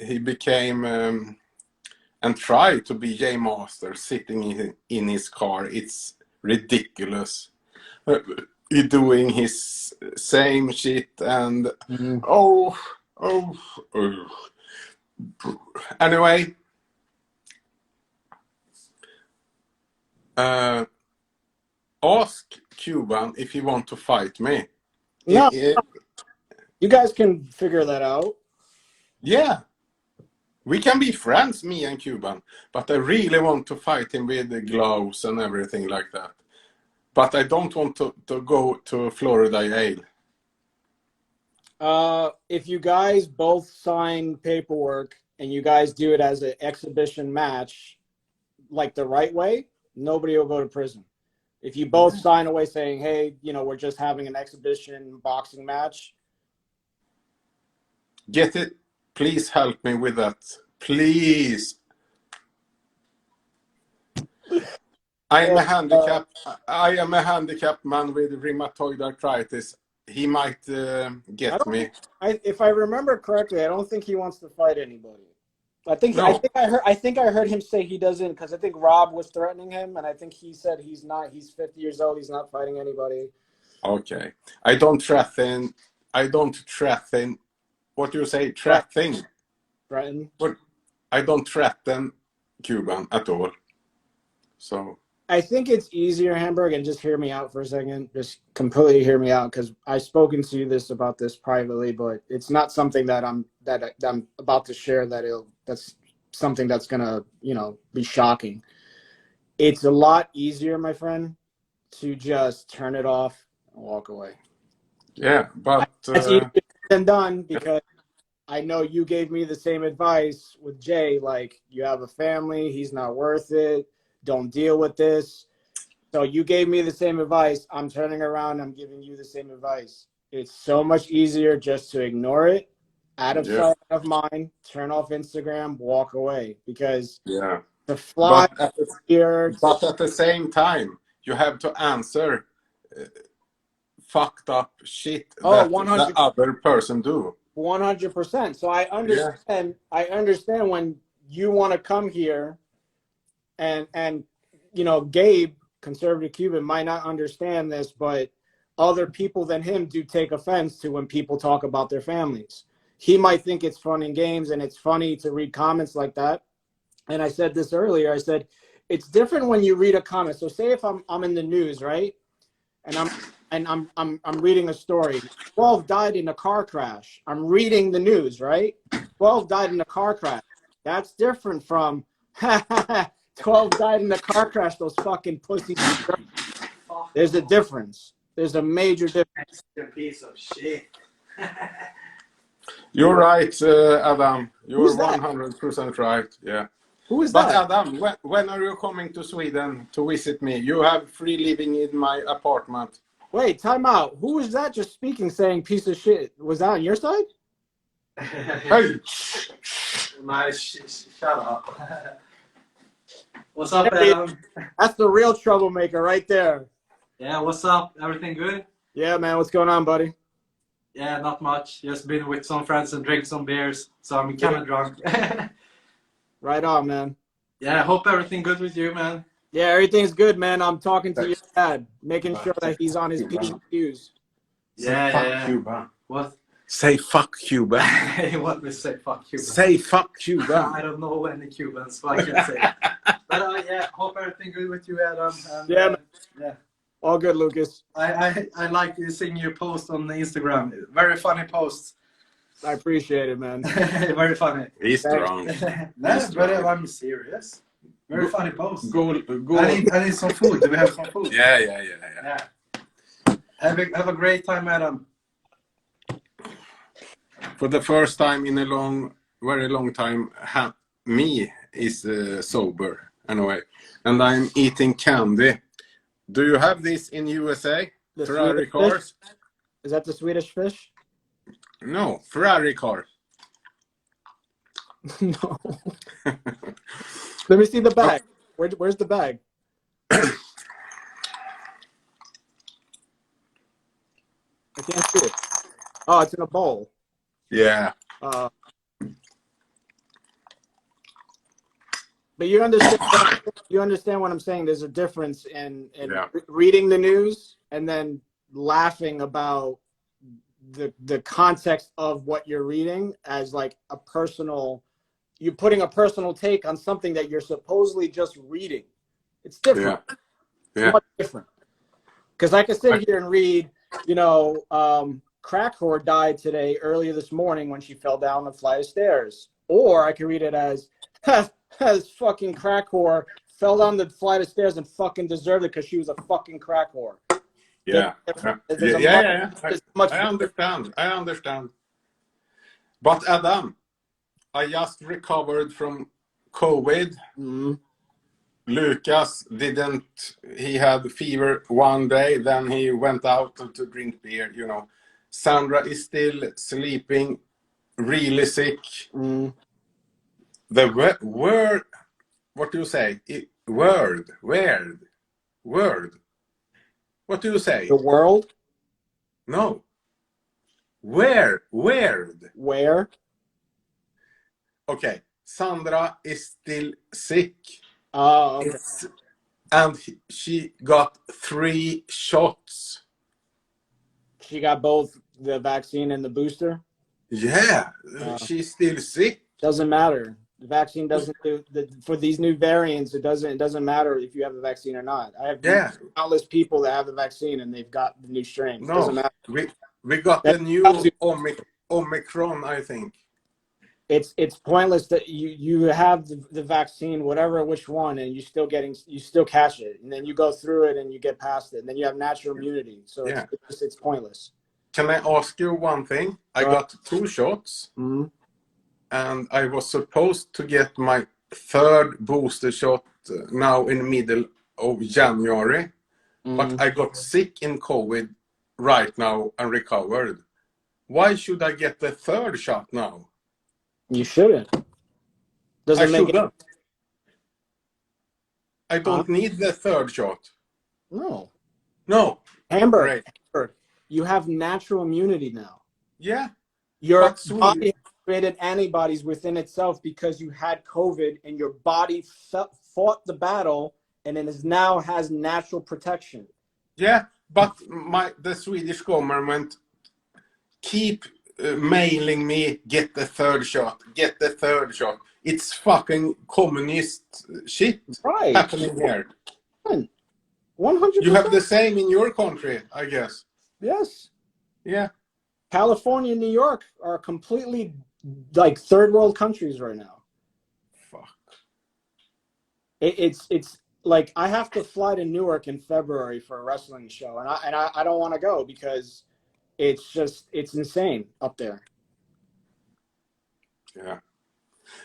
he became and tried to be J Master sitting in his car. It's ridiculous. He doing his same shit and Mm-hmm. oh, oh, oh. Anyway, uh, ask Cuban if he want to fight me. No, you guys can figure that out. Yeah, we can be friends, me and Cuban, but I really want to fight him with the gloves and everything like that. But I don't want to go to Florida jail. If you guys both sign paperwork and you guys do it as an exhibition match, like the right way, nobody will go to prison. If you both sign away saying, "Hey, you know, we're just having an exhibition boxing match," Get it? Please help me with that. Please. I am a handicap. I am a handicapped man with rheumatoid arthritis. He might I get don't. me. If I remember correctly, I don't think he wants to fight anybody. I think. I No. think I heard. I think I heard him say he doesn't because I think Rob was threatening him, and I think he said he's not. He's 50 years old. He's not fighting anybody. Okay. I don't threaten. I don't threaten. What do you say? Threaten. Threaten. But I don't threaten Cuban at all. So. I think it's easier, Hamburg, and just hear me out for a second. Just completely hear me out because I've spoken to you about this privately, but it's not something that I'm about to share. That's something that's gonna be shocking. It's a lot easier, my friend, to just turn it off and walk away. Yeah, but That's easier than done because I know you gave me the same advice with Jay. Like, you have a family, he's not worth it. Don't deal with this. So you gave me the same advice. I'm turning around. I'm giving you the same advice. It's so much easier just to ignore it, out of yeah, sight, out of mind, turn off Instagram, walk away. Because yeah. to fly But at the, here, but at the same time, you have to answer fucked up shit oh, that the 100, other person do. 100%. So I Yeah, understand. I understand when you want to come here, and Gabe, conservative Cuban, might not understand this, but other people than him do take offense to when people talk about their families. He might think it's fun and games, and it's funny to read comments like that. And I said this earlier. I said it's different when you read a comment. So say if I'm in the news, right, and I'm reading a story. 12 died in a car crash. I'm reading the news, right? 12 died in a car crash. That's different from 12 died in a car crash. Those fucking pussies. There's a difference. There's a major difference. A piece of shit. you're right, Adam. You're Who's that? 100% right. Yeah. Who is But that? Adam, when are you coming to Sweden to visit me? You have free living in my apartment. Wait, time out. Who was that just speaking, saying piece of shit? Was that on your side? Hey, Shut up. What's up, There he is. Adam? That's the real troublemaker right there. Yeah, what's up? Everything good? Yeah, man. What's going on, buddy? Yeah, not much. Just been with some friends and drink some beers, so I'm kind of drunk. Right on, man. Yeah, I hope everything good with you, man. Yeah, everything's good, man. I'm talking to your Thanks. dad, making sure that he's on his P's and Q's. Say Yeah, fuck yeah. Cuban. What? Say fuck Cuban. What we say? Fuck Cuban. Say fuck I Cuban. don't know any Cubans, so I can say. But yeah, hope everything good with you, Adam. And, Yeah, man. yeah. All good, Lucas. I like seeing your post on the Instagram. Very funny posts. I appreciate it, man. Very funny. He's strong. No, but I'm serious. Very funny post. Go. I need some food. Do we have some food? Yeah. Yeah. Have a great time, Adam. For the first time in a very long time, me is sober anyway, and I'm eating candy. Do you have this in USA? The Ferrari Swedish cars? fish? Is that the Swedish fish? No, Ferrari car. No. Let me see the bag. Where's the bag? I can't see it. Oh, it's in a bowl. Yeah. But you understand what I'm saying. There's a difference in Yeah. reading the news and then laughing about the context of what you're reading as like a personal. You're putting a personal take on something that you're supposedly just reading. It's different. Yeah. Much different. Because I could sit here and read, crack whore died today earlier this morning when she fell down the flight of stairs. Or I could read it as fucking crack whore fell down the flight of stairs and fucking deserved it because she was a fucking crack whore. Yeah. I understand. But Adam, I just recovered from COVID. Mm-hmm. Lucas he had fever one day, then he went out to drink beer, Sandra is still sleeping, really sick. Mm-hmm. The word, what do you say? Word. What do you say? The world? No. Word. Where? Okay. Sandra is still sick. Oh, okay. And she got 3 shots. She got both the vaccine and the booster? Yeah. She's still sick. Doesn't matter. The vaccine doesn't do for these new variants. It doesn't matter if you have the vaccine or not. I have countless people that have the vaccine and they've got the new strains. No, Doesn't matter. We got the new Omicron, I think. It's pointless that you have the vaccine, whatever which one, and you still catch it, and then you go through it and you get past it, and then you have natural immunity. So it's pointless. Can I ask you one thing? I got 2 shots. Mm-hmm. And I was supposed to get my 3rd booster shot now in the middle of January. Mm-hmm. But I got sick in COVID right now and recovered. Why should I get the 3rd shot now? You shouldn't. I don't need the 3rd shot. No. Hamberg. Great. You have natural immunity now. Yeah. Your body created antibodies within itself because you had COVID and your body fought the battle and it now has natural protection. Yeah, but the Swedish government keep mailing me, get the 3rd shot. It's fucking communist shit happening here. 100%. You have the same in your country, I guess. Yes. Yeah. California and New York are completely like 3rd world countries right now. Fuck. It's like I have to fly to Newark in February for a wrestling show, and I don't want to go because it's insane up there. Yeah.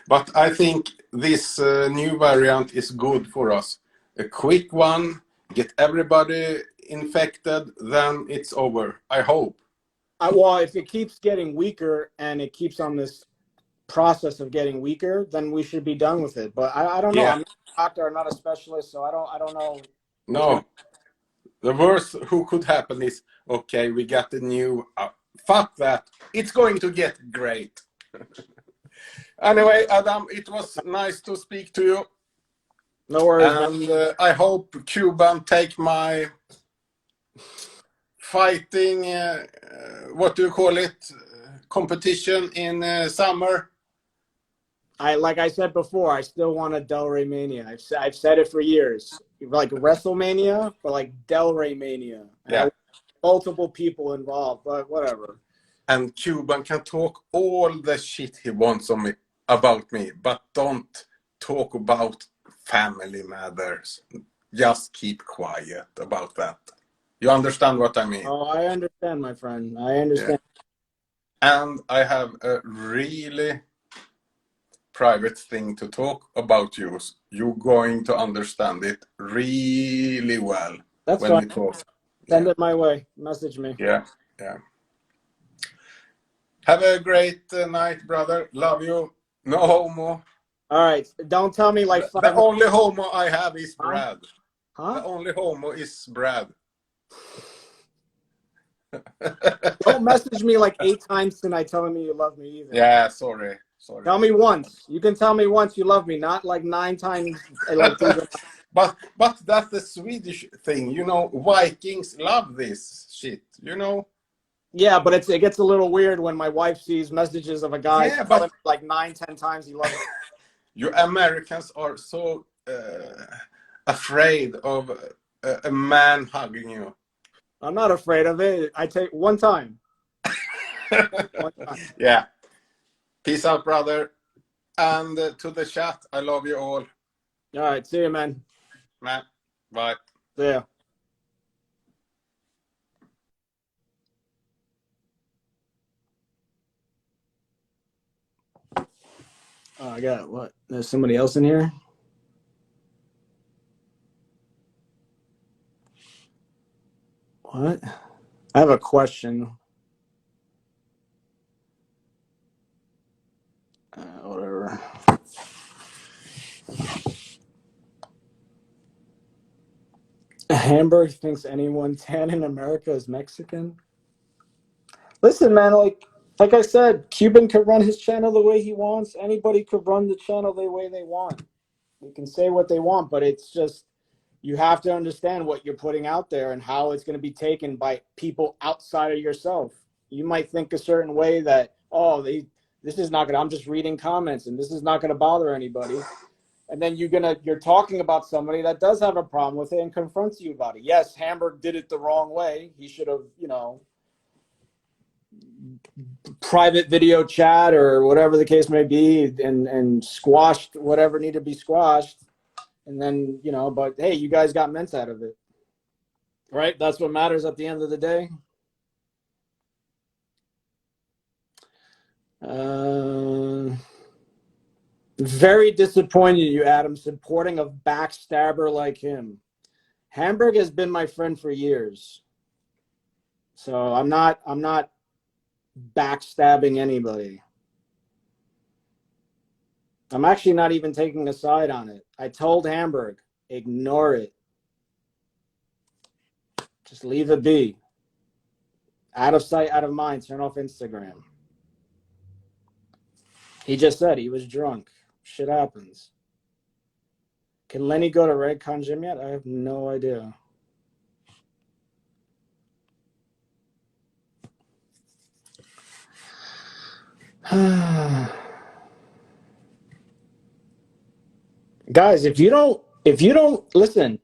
But I think this new variant is good for us. A quick one, get everybody infected, then it's over. I hope. Well, if it keeps getting weaker and it keeps on this process of getting weaker, then we should be done with it. But I don't know. I'm not a doctor. I'm not a specialist, so I don't know. No. The worst who could happen is, okay, we got the new, fuck that. It's going to get great. Anyway, Adam, it was nice to speak to you. No worries, man. And I hope Cuban take my fighting, what do you call it, competition in summer. Like I said before, I still want a Del Rey Mania. I've said it for years. Like WrestleMania, but like Del Rey Mania. And I want multiple people involved, but whatever. And Cuban can talk all the shit he wants on me about me, but don't talk about family matters. Just keep quiet about that. You understand what I mean? Oh, I understand, my friend. I understand. Yeah. And I have a really private thing to talk about you. You're going to understand it really well. That's when fine. we talk. Send it my way. Message me. Yeah. Have a great night, brother. Love you. No homo. All right. Don't tell me like The only homo I have is Brad. Huh? The only homo is Brad. Don't message me like 8 times tonight telling me you love me either. Yeah, sorry. Tell me once. You can tell me once you love me, not like 9 times. Like but that's the Swedish thing, you know. Vikings love this shit, you know. Yeah, but it gets a little weird when my wife sees messages of a guy telling me like 9, 10 times he loves me. You Americans are so afraid of a man hugging you. I'm not afraid of it. I take one time. One time. Yeah. Peace out, brother. And to the chat, I love you all. All right. See you, man. Man, bye. See ya. Oh, I got what? There's somebody else in here? What? I have a question. Whatever. Hamberg thinks anyone tan in America is Mexican. Listen, man, like I said, Cuban could run his channel the way he wants. Anybody could run the channel the way they want. They can say what they want, but it's just you have to understand what you're putting out there and how it's going to be taken by people outside of yourself. You might think a certain way that, this is not going to, I'm just reading comments and this is not going to bother anybody. And then you're talking about somebody that does have a problem with it and confronts you about it. Yes, Hamburg did it the wrong way. He should have, private video chat or whatever the case may be and squashed whatever needed to be squashed. And then, but hey, you guys got mints out of it. Right? That's what matters at the end of the day. Very disappointed you, Adam, supporting a backstabber like him. Hamburg has been my friend for years. So I'm not backstabbing anybody. I'm actually not even taking a side on it. I told Hamburg, ignore it. Just leave it be. Out of sight, out of mind, turn off Instagram. He just said he was drunk. Shit happens. Can Lenny go to Redcon Gym yet? I have no idea. Guys, if you don't listen,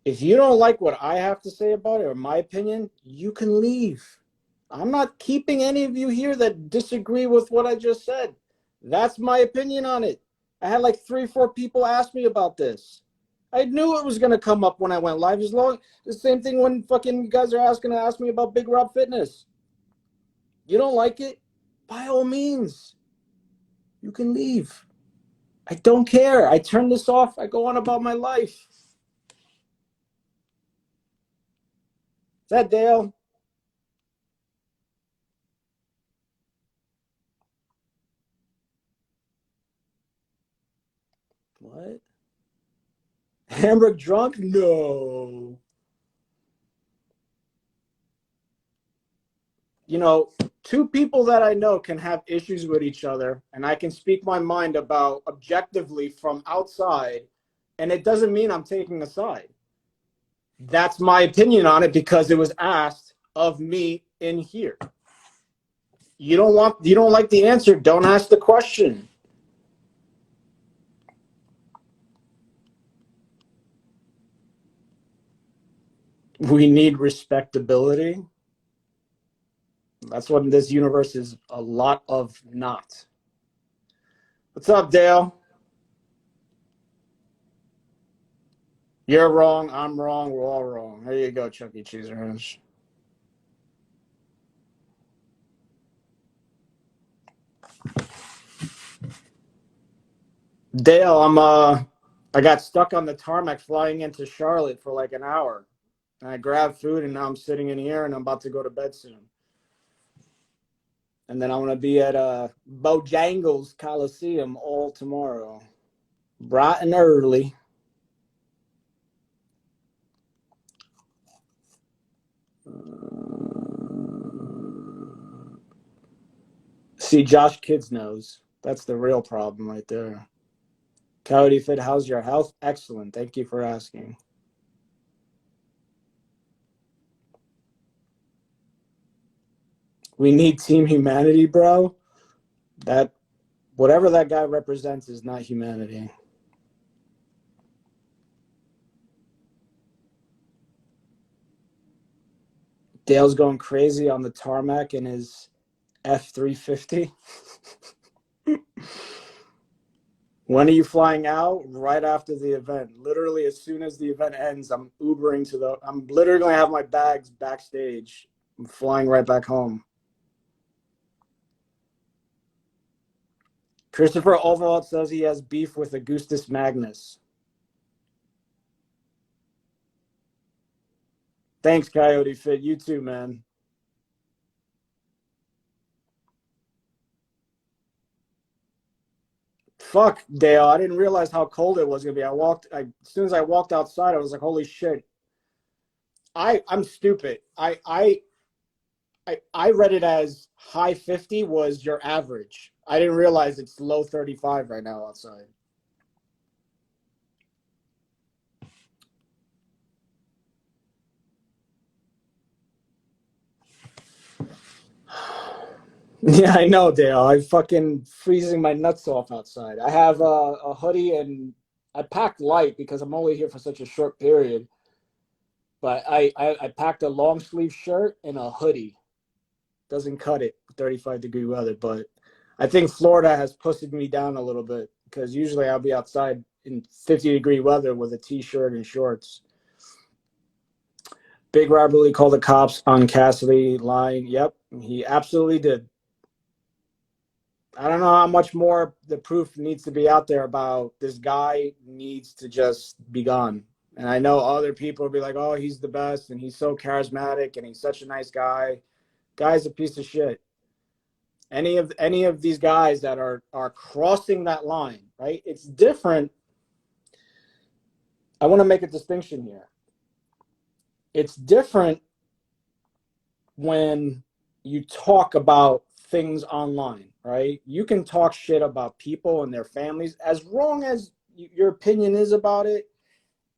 if you don't like what I have to say about it or my opinion, you can leave. I'm not keeping any of you here that disagree with what I just said. That's my opinion on it. I had like 3 or 4 people ask me about this. I knew it was going to come up when I went live. The same thing when fucking guys are ask me about Big Rob Fitness. You don't like it? By all means, you can leave. I don't care. I turn this off. I go on about my life. Is that Dale? What? Hamburg drunk? No. you know, two people that I know can have issues with each other, and I can speak my mind about objectively from outside, and it doesn't mean I'm taking a side. That's my opinion on it because it was asked of me in here. You don't like the answer, don't ask the question. We need respectability. That's what this universe is a lot of not. What's up, Dale? You're wrong, I'm wrong, we're all wrong. There you go, Chuck E. Cheese Ranch. Dale, I got stuck on the tarmac flying into Charlotte for like an hour. And I grabbed food and now I'm sitting in here and I'm about to go to bed soon. And then I'm gonna be at Bojangles Coliseum all tomorrow. Bright and early. See, Josh Kids knows. That's the real problem right there. Coyote Fit, how's your health? Excellent. Thank you for asking. We need team humanity, bro. That whatever that guy represents is not humanity. Dale's going crazy on the tarmac in his F-350. When are you flying out? Right after the event. Literally, as soon as the event ends, I'm Ubering to the. I'm literally going to have my bags backstage. I'm flying right back home. Christopher Overall says he has beef with Augustus Magnus. Thanks, Coyote Fit. You too, man. Fuck, Dale. I didn't realize how cold it was gonna be. As soon as I walked outside, I was like, holy shit. I'm stupid. I read it as high 50 was your average. I didn't realize it's low 35 right now outside. Yeah, I know, Dale. I'm fucking freezing my nuts off outside. I have a hoodie and I packed light because I'm only here for such a short period. But I packed a long sleeve shirt and a hoodie. Doesn't cut it, 35-degree weather. But I think Florida has pussied me down a little bit because usually I'll be outside in 50-degree weather with a t-shirt and shorts. Big Robert Lee called the cops on Cassidy lying. Yep, he absolutely did. I don't know how much more the proof needs to be out there about this guy needs to just be gone. And I know other people will be like, oh, he's the best and he's so charismatic and he's such a nice guy. Guy's a piece of shit. Any of these guys that are crossing that line, right? It's different. I want to make a distinction here. It's different when you talk about things online, right? You can talk shit about people and their families as wrong as your opinion is about it,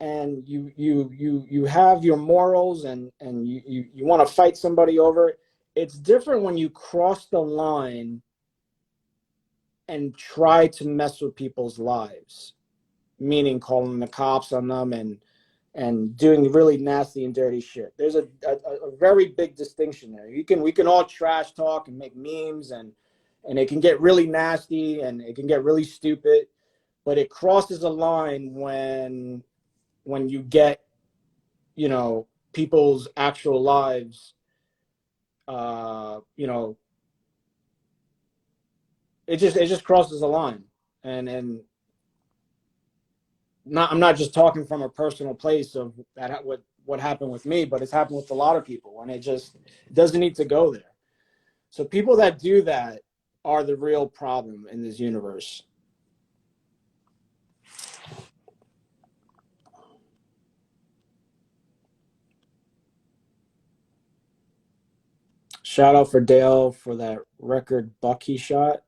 and you have your morals and you want to fight somebody over it. It's different when you cross the line and try to mess with people's lives, meaning calling the cops on them and doing really nasty and dirty shit. There's a very big distinction there. We can all trash talk and make memes and it can get really nasty and it can get really stupid, but it crosses a line when you get, you know, people's actual lives, you know, it just crosses a line. And I'm not just talking from a personal place of that what happened with me, but it's happened with a lot of people, and it doesn't need to go there. So people that do that are the real problem in this universe. Shout out for Dale for that record buck he shot.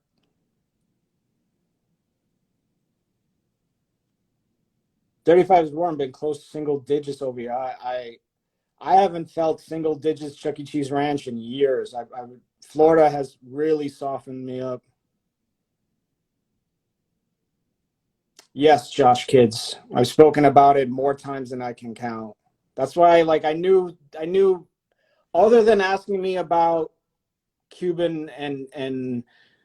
$35 is warm, been close to single digits over here. I haven't felt single digits Chuck E. Cheese Ranch in years. Florida has really softened me up. Yes, Josh Kids. I've spoken about it more times than I can count. That's why, like, I knew, other than asking me about Cuban and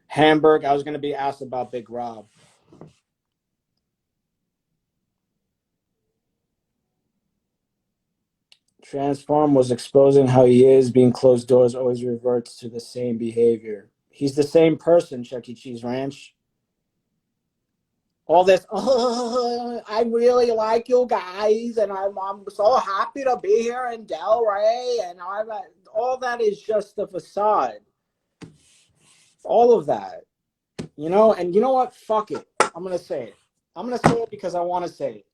Hamberg, I was going to be asked about Big Rob. Transform was exposing how he is. Being closed doors always reverts to the same behavior. He's the same person, Chuck E. Cheese Ranch. All this, oh, I really like you guys, and I'm so happy to be here in Delray, and all that is just a facade. All of that, you know, and you know what? Fuck it. I'm going to say it. I'm going to say it because I want to say it.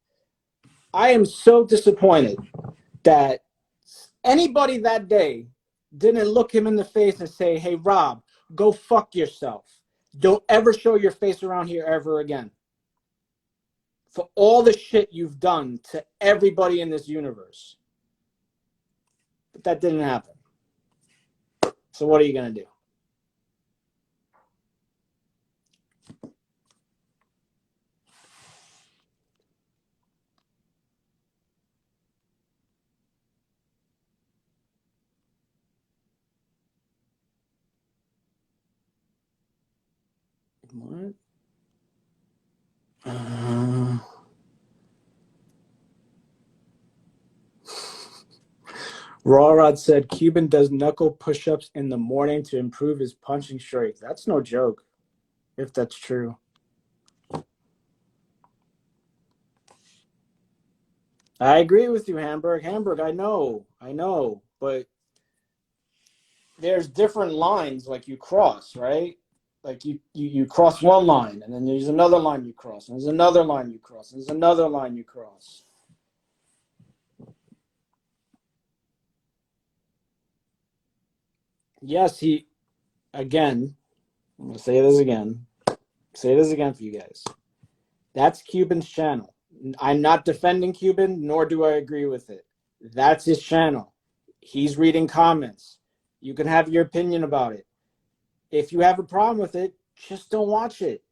I am so disappointed that anybody that day didn't look him in the face and say, hey, Rob, go fuck yourself. Don't ever show your face around here ever again. For all the shit you've done to everybody in this universe. But that didn't happen. So what are you going to do? What? Rawrod said Cuban does knuckle push-ups in the morning to improve his punching strength. That's no joke, if that's true. I agree with you, Hamberg. Hamberg, I know, but there's different lines like you cross, right? Like you cross one line, and then there's another line you cross, and there's another line you cross, and there's another line you cross. Yes, again, I'm going to say this again. Say this again for you guys. That's Cuban's channel. I'm not defending Cuban, nor do I agree with it. That's his channel. He's reading comments. You can have your opinion about it. If you have a problem with it, just don't watch it.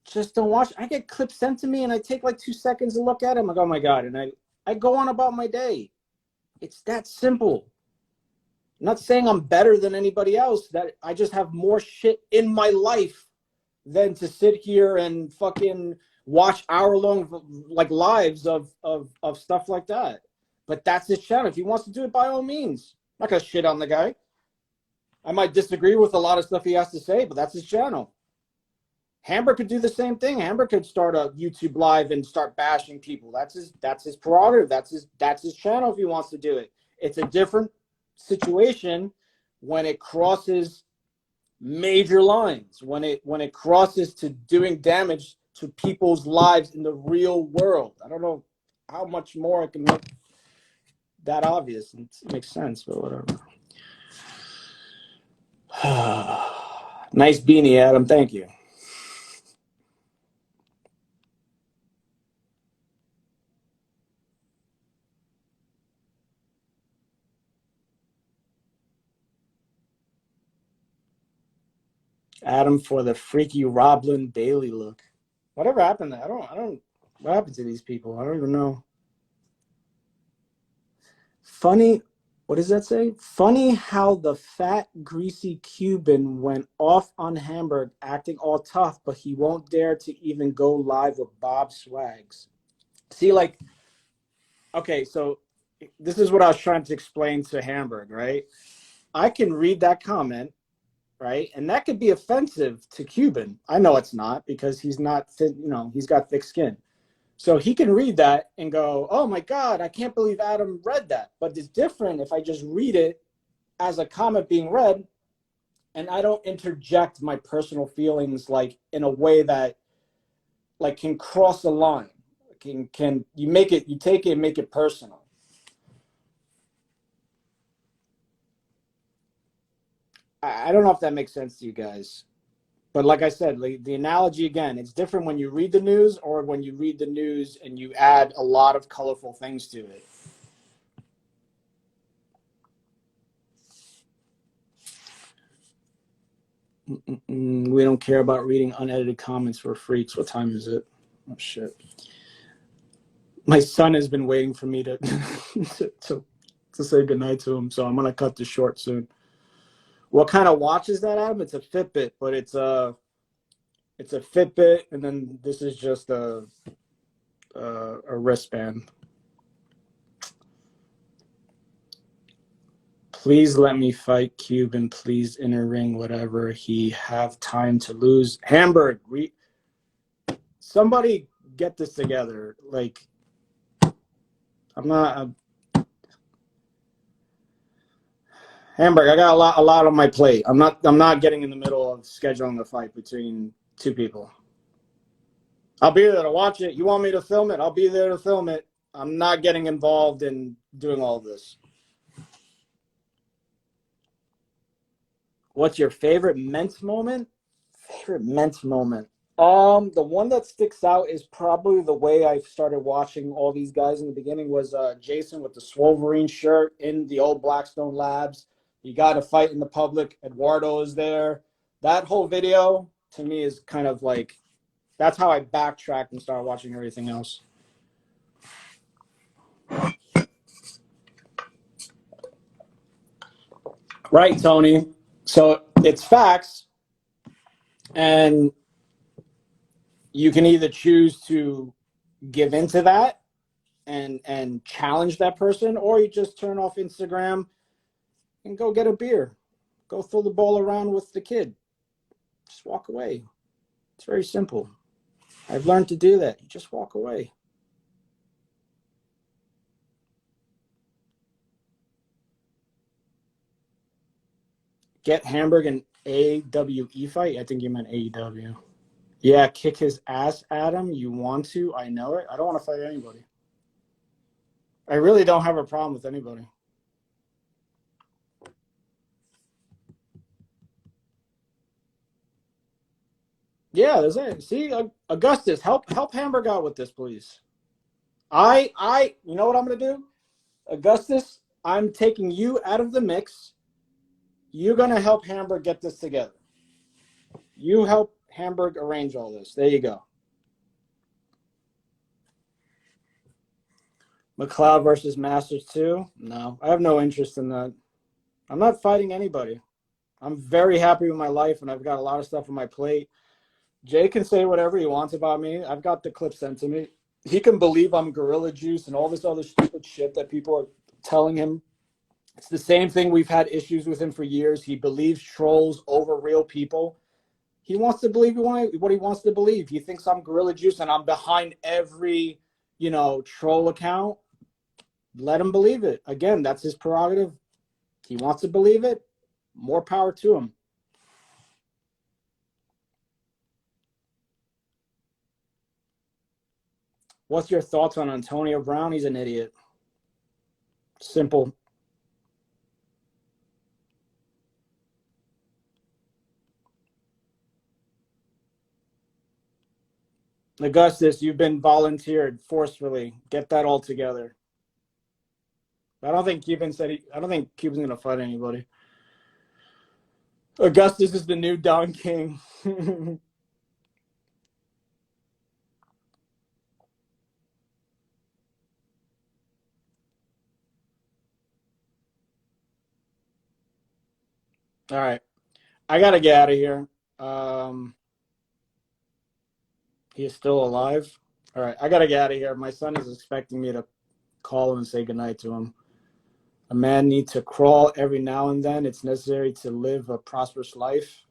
Just don't watch. I get clips sent to me, and I take like 2 seconds to look at them. I go, oh my God. And I go on about my day. It's that simple. I'm not saying I'm better than anybody else. That I just have more shit in my life than to sit here and fucking watch hour-long like lives of stuff like that. But that's his channel. If he wants to do it, by all means. I'm not gonna shit on the guy. I might disagree with a lot of stuff he has to say, but that's his channel. Hamberg could do the same thing. Hamberg could start a YouTube live and start bashing people. That's his prerogative. That's his channel if he wants to do it. It's a different situation when it crosses major lines, when it crosses to doing damage to people's lives in the real world. I don't know how much more I can make that obvious. It makes sense, but whatever. Nice beanie, Adam. Thank you. Adam for the freaky Roblin Bailey look. Whatever happened to I don't what happened to these people? I don't even know. Funny, what does that say? Funny how the fat, greasy Cuban went off on Hamberg acting all tough, but he won't dare to even go live with Bob Swags. See, like, okay, so this is what I was trying to explain to Hamberg, right? I can read that comment, right? And that could be offensive to Cuban. I know it's not because he's not thin, you know, he's got thick skin. So he can read that and go, oh my God, I can't believe Adam read that. But it's different if I just read it as a comment being read and I don't interject my personal feelings like in a way that like can cross the line. Can you take it and make it personal. I don't know if that makes sense to you guys. But like I said, like the analogy again, it's different when you read the news or when you read the news and you add a lot of colorful things to it. We don't care about reading unedited comments. We're freaks. What time is it? Oh, shit. My son has been waiting for me to to say goodnight to him, so I'm going to cut this short soon. What kind of watch is that, Adam? It's a Fitbit, but it's a Fitbit, and then this is just a wristband. Please let me fight Cuban. Please inner ring, whatever. He have time to lose. Hamberg, somebody get this together. Like, I'm not. Hamberg, I got a lot on my plate. I'm not getting in the middle of scheduling a fight between two people. I'll be there to watch it. You want me to film it? I'll be there to film it. I'm not getting involved in doing all of this. What's your favorite Ments moment? Favorite Ments moment. The one that sticks out is probably the way I started watching all these guys in the beginning was Jason with the Swolverine shirt in the old Blackstone Labs. He got a fight in the public. Eduardo is there. That whole video to me is kind of like, that's how I backtracked and started watching everything else. Right, Tony. So it's facts, and you can either choose to give into that and challenge that person, or you just turn off Instagram and go get a beer. Go throw the ball around with the kid. Just walk away. It's very simple. I've learned to do that. You just walk away. Get Hamburg an AWE fight? I think you meant AEW. Yeah, kick his ass, Adam. You want to? I know it. I don't want to fight anybody. I really don't have a problem with anybody. Yeah, there's it. See, Augustus, help Hamburg out with this, please. You know what I'm gonna do, Augustus? I'm taking you out of the mix. You're gonna help Hamburg get this together. You help Hamburg arrange all this. There you go. McLeod versus Masters 2? No, I have no interest in that. I'm not fighting anybody. I'm very happy with my life, and I've got a lot of stuff on my plate. Jay can say whatever he wants about me. I've got the clip sent to me. He can believe I'm gorilla juice and all this other stupid shit that people are telling him. It's the same thing. We've had issues with him for years. He believes trolls over real people. He wants to believe what he wants to believe. He thinks I'm gorilla juice and I'm behind every, troll account. Let him believe it. Again, that's his prerogative. He wants to believe it. More power to him. What's your thoughts on Antonio Brown? He's an idiot. Simple. Augustus, you've been volunteered forcefully. Get that all together. I don't think Cuban's gonna fight anybody. Augustus is the new Don King. All right. I gotta get out of here. He is still alive. All right, I gotta get out of here. My son is expecting me to call him and say goodnight to him. A man needs to crawl every now and then. It's necessary to live a prosperous life.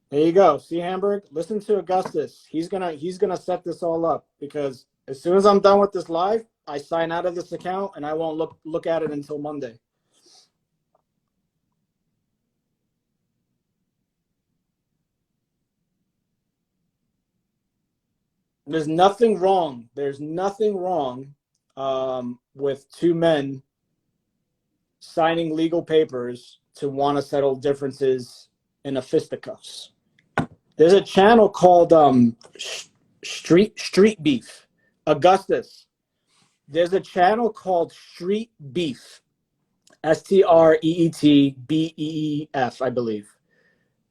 There you go. See, Hamburg? Listen to Augustus. He's gonna set this all up, because as soon as I'm done with this live, I sign out of this account and I won't look at it until Monday. There's nothing wrong. There's nothing wrong with two men signing legal papers to want to settle differences in a fisticuffs. There's a channel called Street Beef. Augustus. There's a channel called Street Beef. STREETBEEF, I believe.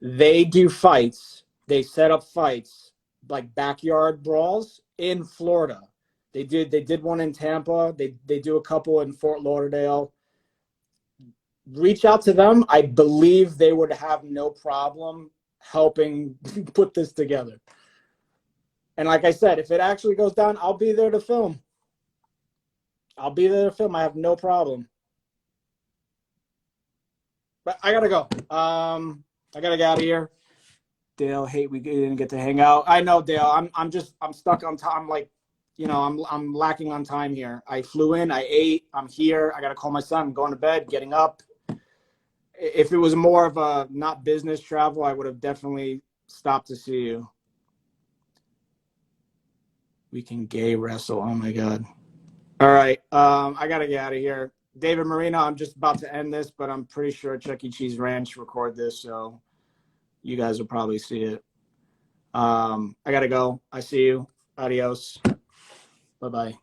They do fights. They set up fights like backyard brawls in Florida. They did one in Tampa. They do a couple in Fort Lauderdale. Reach out to them. I believe they would have no problem helping put this together. And like I said, if it actually goes down, I'll be there to film. I have no problem. But I gotta go. I gotta get out of here. Dale, hate we didn't get to hang out. I know, Dale. I'm stuck on time. I'm like, I'm lacking on time here. I flew in, I ate, I'm here. I gotta call my son. I'm going to bed, getting up. If it was more of a not business travel, I would have definitely stopped to see you. We can gay wrestle. Oh my God. All right. I gotta get out of here. David Marino, I'm just about to end this, but I'm pretty sure Chuck E. Cheese Ranch record this, so you guys will probably see it. I gotta go. I see you. Adios. Bye-bye.